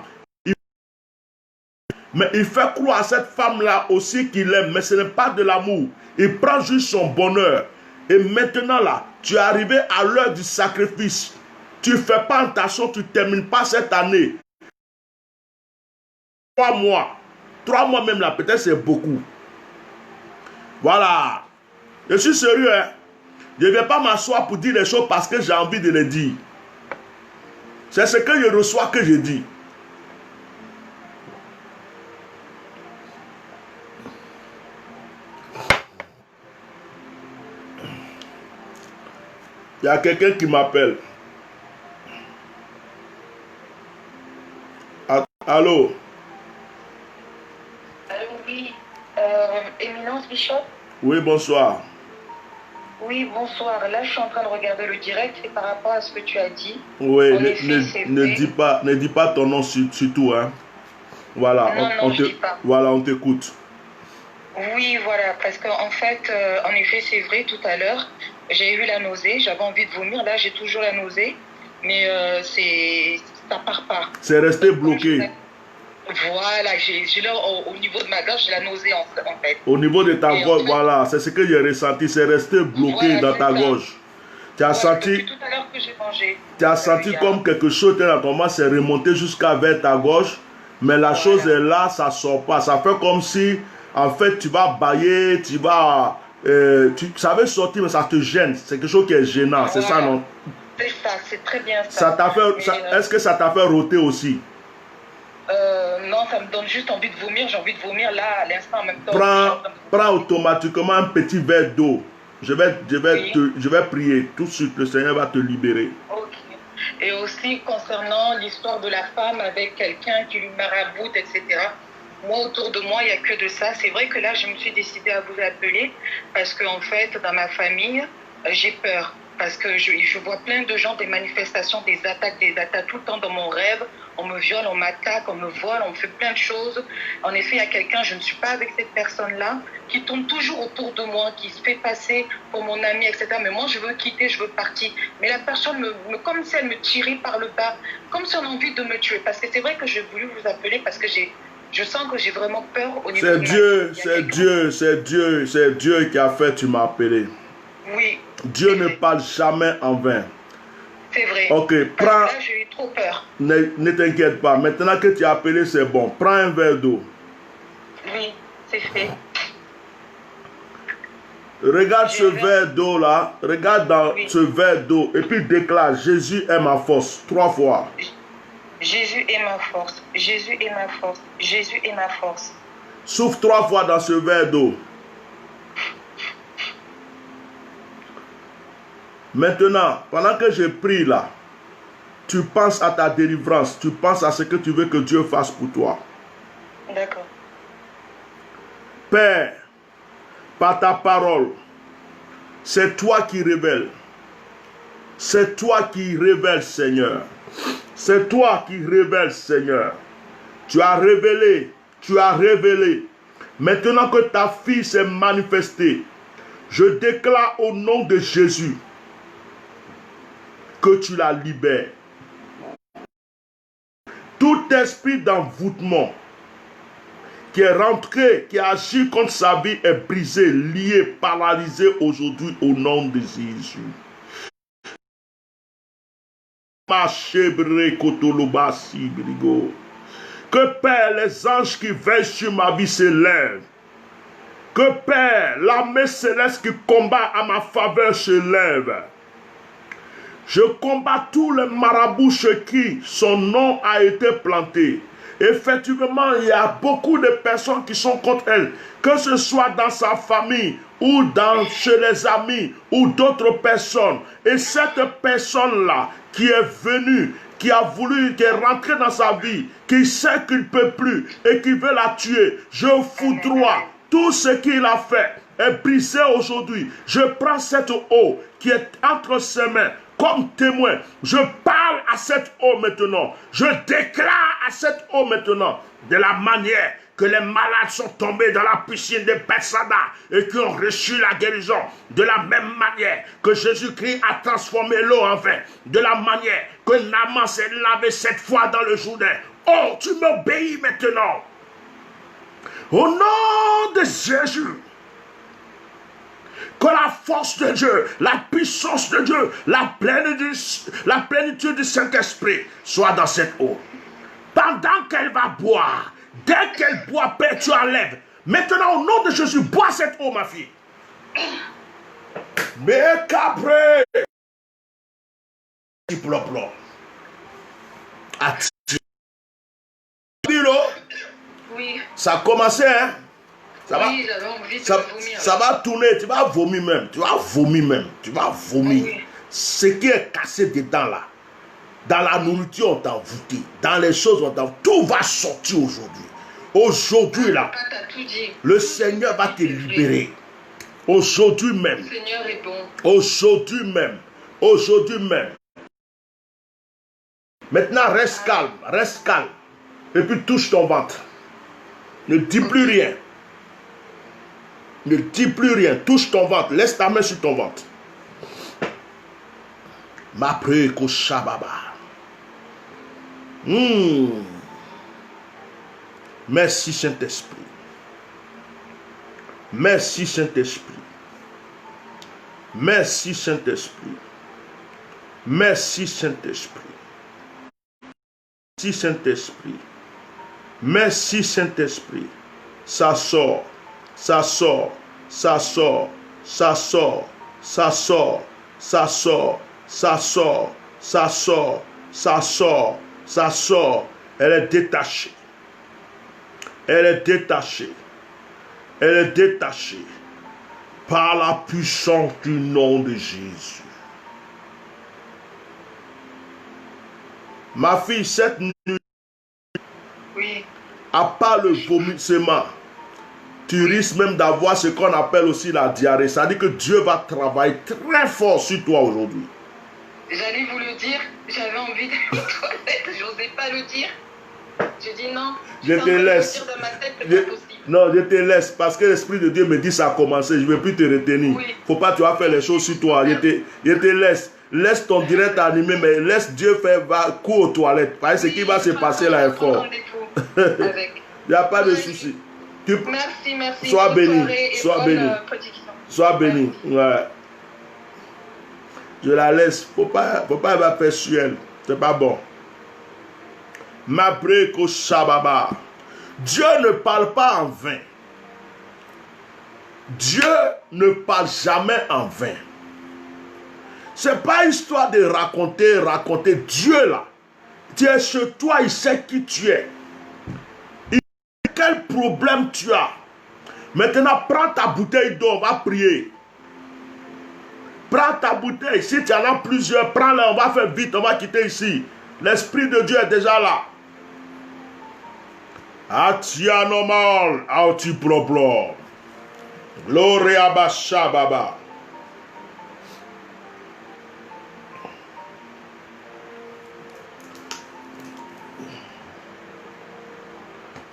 Mais il fait croire à cette femme-là aussi qu'il aime. Mais ce n'est pas de l'amour. Il prend juste son bonheur. Et maintenant là, tu es arrivé à l'heure du sacrifice. Tu ne fais pas attention, tu ne termines pas cette année. 3 mois. 3 mois même là, peut-être c'est beaucoup. Voilà. Je suis sérieux. Hein? Je ne vais pas m'asseoir pour dire les choses parce que j'ai envie de les dire. C'est ce que je reçois que je dis. Il y a quelqu'un qui m'appelle. Allô? Oui, Éminence Bishop. Oui, bonsoir. Oui, bonsoir. Là, je suis en train de regarder le direct et par rapport à ce que tu as dit. Oui, ne dis pas ton nom surtout, hein. Voilà, non, je dis pas. Voilà, on t'écoute. Oui, voilà, parce qu'en fait, en effet, c'est vrai, tout à l'heure, j'ai eu la nausée, j'avais envie de vomir. Là, j'ai toujours la nausée, mais ça part pas. C'est resté bloqué. Voilà, j'ai là au niveau de ma gorge, j'ai la nausée en fait. Au niveau de ta gorge, voilà, c'est ce que j'ai ressenti, c'est resté bloqué voilà, dans ta gorge. Tu as senti, tout à l'heure que j'ai mangé. Tu as senti comme quelque chose était dans ton ventre, c'est remonté jusqu'à vers ta gorge, mais la chose est là, ça sort pas. Ça fait comme si, en fait, tu vas bailler, tu vas, ça veut sortir, mais ça te gêne. C'est quelque chose qui est gênant, c'est ça, non? C'est ça, c'est très bien ça. Est-ce que ça t'a fait rôter aussi? Non, ça me donne juste envie de vomir. J'ai envie de vomir là, à l'instant, en même temps. Prends automatiquement un petit verre d'eau. Je vais prier. Tout de suite, le Seigneur va te libérer. Ok. Et aussi, concernant l'histoire de la femme avec quelqu'un qui lui maraboute, etc. Moi, autour de moi, il n'y a que de ça. C'est vrai que là, je me suis décidée à vous appeler parce qu'en fait, dans ma famille, j'ai peur. Parce que je vois plein de gens, des manifestations, des attaques tout le temps dans mon rêve. On me viole, on m'attaque, on me vole, on me fait plein de choses. En effet, il y a quelqu'un, je ne suis pas avec cette personne-là, qui tourne toujours autour de moi, qui se fait passer pour mon ami, etc. Mais moi, je veux quitter, je veux partir. Mais la personne, comme si elle me tirait par le bas, comme si on a envie de me tuer. Parce que c'est vrai que j'ai voulu vous appeler parce que je sens que j'ai vraiment peur au niveau de ma vie. C'est Dieu qui a fait, tu m'as appelé. Oui. Dieu ne parle jamais en vain. C'est vrai. Ok, prends. Là, j'ai eu trop peur. Ne t'inquiète pas. Maintenant que tu as appelé, c'est bon. Prends un verre d'eau. Oui, c'est fait. Regarde ce verre d'eau là. Regarde dans ce verre d'eau. Et puis déclare, Jésus est ma force. 3 fois. Jésus est ma force. Jésus est ma force. Jésus est ma force. Souffle 3 fois dans ce verre d'eau. Maintenant, pendant que je prie là, tu penses à ta délivrance, tu penses à ce que tu veux que Dieu fasse pour toi. D'accord. Père, par ta parole, c'est toi qui révèles. C'est toi qui révèles, Seigneur. C'est toi qui révèles, Seigneur. Tu as révélé, tu as révélé. Maintenant que ta fille s'est manifestée, je déclare au nom de Jésus que tu la libères. Tout esprit d'envoûtement qui est rentré, qui a agi contre sa vie est brisé, lié, paralysé aujourd'hui au nom de Jésus. Que Père, les anges qui veillent sur ma vie s'élèvent. Que Père, l'armée céleste qui combat à ma faveur se lève. Je combats tous les marabouts chez qui son nom a été planté. Effectivement, il y a beaucoup de personnes qui sont contre elle, que ce soit dans sa famille ou chez les amis ou d'autres personnes. Et cette personne-là qui est venue, qui a voulu, qui est rentrée dans sa vie, qui sait qu'il ne peut plus et qui veut la tuer, je foudroie tout ce qu'il a fait est brisé aujourd'hui. Je prends cette eau qui est entre ses mains comme témoin. Je parle à cette eau maintenant. Je déclare à cette eau maintenant de la manière que les malades sont tombés dans la piscine de Bethsaida et qui ont reçu la guérison. De la même manière que Jésus-Christ a transformé l'eau en vin. De la manière que Naaman s'est lavé 7 fois dans le Jourdain. Oh, tu m'obéis maintenant. Au nom de Jésus. Que la force de Dieu, la puissance de Dieu, la plénitude du Saint-Esprit soit dans cette eau. Pendant qu'elle va boire, dès qu'elle boit, Père, tu enlèves. Maintenant, au nom de Jésus, bois cette eau, ma fille. Mais qu'après, Oui. Ça a commencé, hein? Oui, j'avais envie de vomir. Ça va tourner, tu vas vomir même. Tu vas vomir même. Tu vas vomir. Oui. Ce qui est cassé dedans là, dans la nourriture, on t'a envoûté. Dans les choses, on t'a envoûté. Tout va sortir aujourd'hui. Aujourd'hui là, le Seigneur va te libérer. Aujourd'hui même. Le Seigneur est bon. Aujourd'hui même. Aujourd'hui même. Maintenant, reste calme. Reste calme. Et puis touche ton ventre. Ne dis plus rien. Ne dis plus rien. Touche ton ventre. Laisse ta main sur ton ventre. Ma preko shababa. Merci Saint-Esprit. Merci Saint-Esprit. Merci Saint-Esprit. Merci Saint-Esprit. Merci Saint-Esprit. Merci Saint-Esprit. Ça sort. Ça sort, ça sort, ça sort, ça sort, ça sort, ça sort, ça sort, ça sort, ça sort. Elle est détachée. Elle est détachée. Elle est détachée par la puissance du nom de Jésus. Ma fille, cette nuit, oui, à part le vomissement, tu risques même d'avoir ce qu'on appelle aussi la diarrhée. Ça veut dire que Dieu va travailler très fort sur toi aujourd'hui. J'allais vous le dire, j'avais envie d'aller aux toilettes, j'osais pas le dire. J'ai dit non. Je te laisse. Dans ma tête, c'est pas possible. Non, je te laisse parce que l'Esprit de Dieu me dit ça a commencé. Je ne vais plus te retenir. Oui. Faut pas tu vas faire les choses sur toi. Je te laisse. Laisse ton direct animé, mais laisse Dieu faire coup aux toilettes. Parce que ce qui va se passer là est fort. Il n'y a pas de souci. Merci. Sois béni. Sois béni. Sois béni. Ouais. Je la laisse. Faut pas faire sur elle. C'est pas bon. Mabreko Shababa. Dieu ne parle pas en vain. Dieu ne parle jamais en vain. C'est pas histoire de raconter. Dieu là, tu es chez toi, il sait qui tu es. Il sait quel problème tu as. Maintenant, prends ta bouteille d'eau, on va prier. Prends ta bouteille. Si tu en as plusieurs, prends-la, on va faire vite, on va quitter ici. L'Esprit de Dieu est déjà là. Atia normal, auti propre. Gloria basha baba.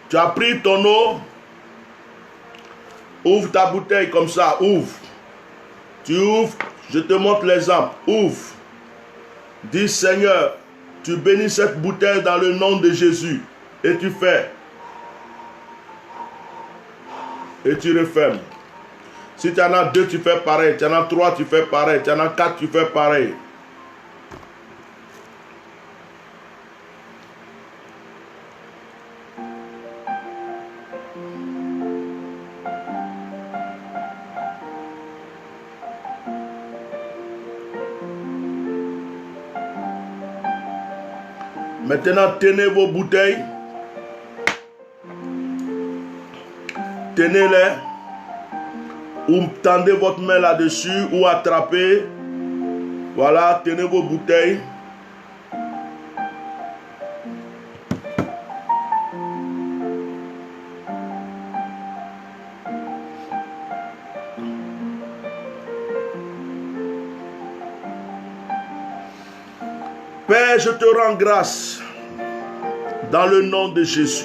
Tu as pris ton eau. Ouvre ta bouteille comme ça, ouvre. Tu ouvres, je te montre l'exemple. Ouvre. Dis Seigneur, tu bénis cette bouteille dans le nom de Jésus. Et tu fais. Et tu refermes. Si tu en as 2, tu fais pareil. Tu en as 3, tu fais pareil. Tu en as 4, tu fais pareil. Maintenant, tenez vos bouteilles. Tenez-les. Ou tendez votre main là-dessus. Ou attrapez. Voilà, tenez vos bouteilles. Père, je te rends grâce dans le nom de Jésus.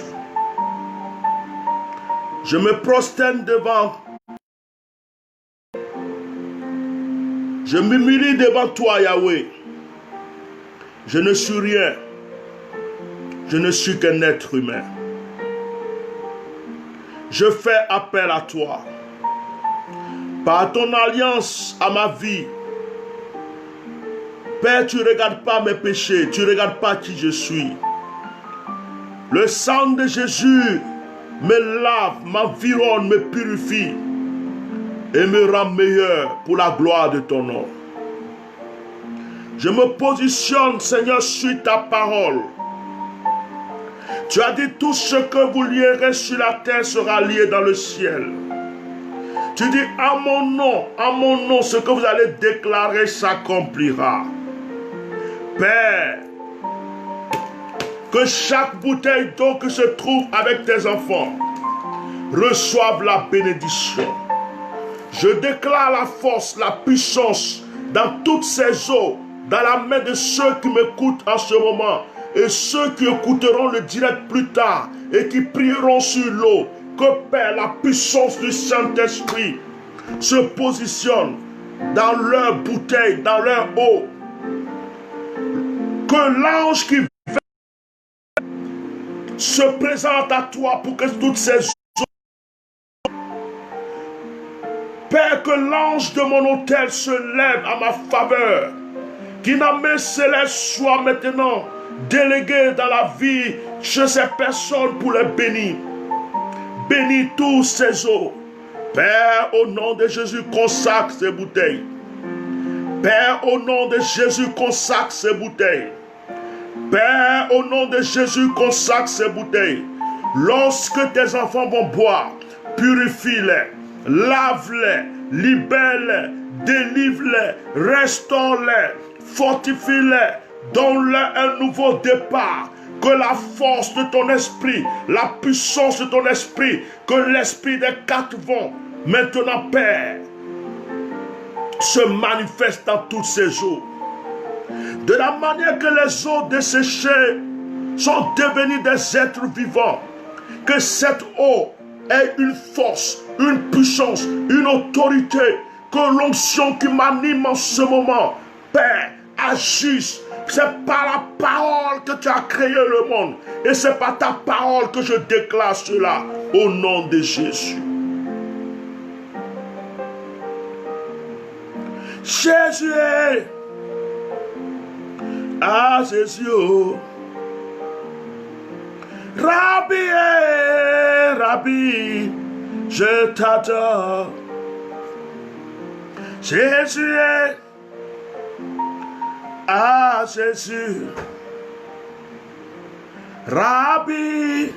Je me prosterne devant. Je m'humilie devant toi, Yahweh. Je ne suis rien. Je ne suis qu'un être humain. Je fais appel à toi. Par ton alliance à ma vie, Père, tu ne regardes pas mes péchés, tu ne regardes pas qui je suis. Le sang de Jésus me lave, m'environne, me purifie et me rend meilleur pour la gloire de ton nom. Je me positionne, Seigneur, sur ta parole. Tu as dit tout ce que vous lierez sur la terre sera lié dans le ciel. Tu dis à mon nom, ce que vous allez déclarer s'accomplira. Père, que chaque bouteille d'eau qui se trouve avec tes enfants reçoive la bénédiction. Je déclare la force, la puissance dans toutes ces eaux, dans la main de ceux qui m'écoutent en ce moment et ceux qui écouteront le direct plus tard et qui prieront sur l'eau. Que Père, la puissance du Saint-Esprit se positionne dans leur bouteille, dans leur eau. Que l'ange qui se présente à toi pour que toutes ces eaux, Père, que l'ange de mon autel se lève à ma faveur, qu'une armée céleste soit maintenant déléguée dans la vie chez ces personnes pour les bénir. Bénis tous ces eaux. Père, au nom de Jésus, consacre ces bouteilles. Père, au nom de Jésus, consacre ces bouteilles. Père, au nom de Jésus, consacre ces bouteilles. Lorsque tes enfants vont boire, purifie-les, lave-les, libère-les, délivre-les, restaure-les, fortifie-les, donne-leur un nouveau départ. Que la force de ton esprit, la puissance de ton esprit, que l'esprit des 4 vents, maintenant, Père, se manifeste dans tous ces jours. De la manière que les eaux desséchées sont devenues des êtres vivants, que cette eau ait une force, une puissance, une autorité, que l'onction qui m'anime en ce moment, Père, agisse. C'est par la parole que tu as créé le monde. Et c'est par ta parole que je déclare cela au nom de Jésus. Jésus est. Ah Jésus. Rabbi, Rabbi, je t'adore. Jésus est. Ah Jésus, Rabbi,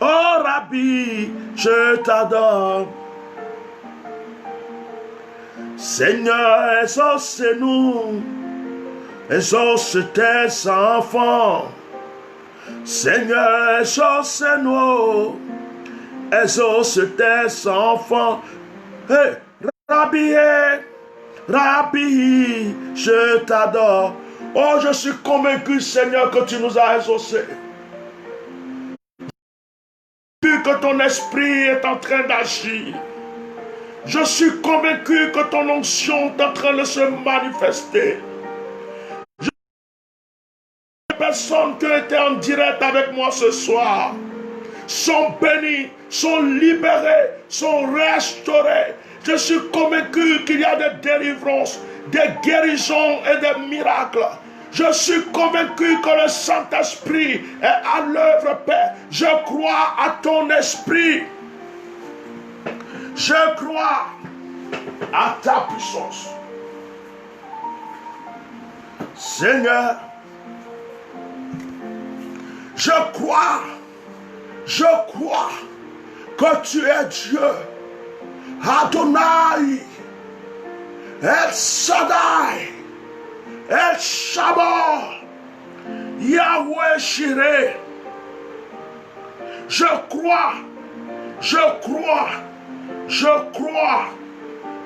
oh Rabbi, je t'adore. Seigneur, exauce-nous, exauce tes enfants. Seigneur, exauce-nous, exauce tes enfants. Hey, Rabbi, Rabbi, je t'adore. Oh, je suis convaincu, Seigneur, que tu nous as exaucés. Vu que ton esprit est en train d'agir. Je suis convaincu que ton onction est en train de se manifester. Les personnes qui étaient en direct avec moi ce soir sont bénies, sont libérées, sont restaurées. Je suis convaincu qu'il y a des délivrances, des guérisons et des miracles. Je suis convaincu que le Saint-Esprit est à l'œuvre, Père. Je crois à ton esprit. Je crois à ta puissance. Seigneur, je crois que tu es Dieu. Adonai, El Shaddai, El Shabbat, Yahweh Shireh. Je crois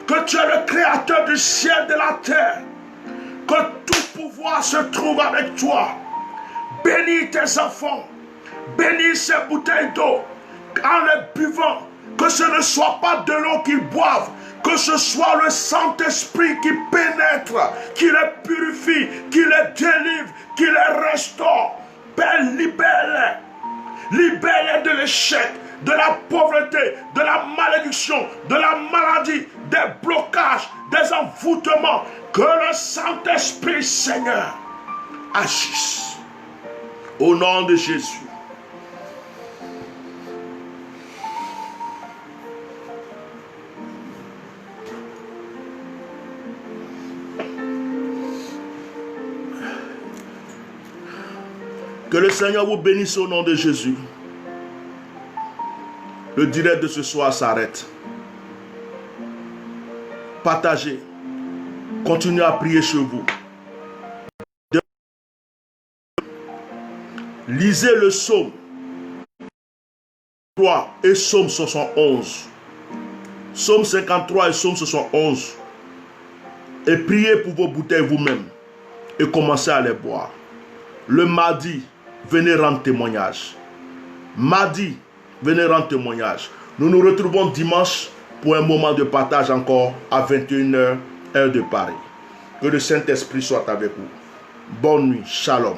que tu es le créateur du ciel et de la terre, que tout pouvoir se trouve avec toi. Bénis tes enfants, bénis ces bouteilles d'eau en les buvant. Que ce ne soit pas de l'eau qu'ils boivent, que ce soit le Saint-Esprit qui pénètre, qui les purifie, qui les délivre, qui les restaure. Père, libère-les. Libère-les de l'échec, de la pauvreté, de la malédiction, de la maladie, des blocages, des envoûtements. Que le Saint-Esprit, Seigneur, agisse. Au nom de Jésus. Que le Seigneur vous bénisse au nom de Jésus. Le direct de ce soir s'arrête. Partagez. Continuez à prier chez vous. Lisez le psaume 3 et psaume 71. Psaume 53 et psaume 71. Et priez pour vos bouteilles vous-même. Et commencez à les boire. Le mardi, venez rendre témoignage. Mardi, venez rendre témoignage. Nous nous retrouvons dimanche pour un moment de partage encore à 21h, heure de Paris. Que le Saint-Esprit soit avec vous. Bonne nuit. Shalom.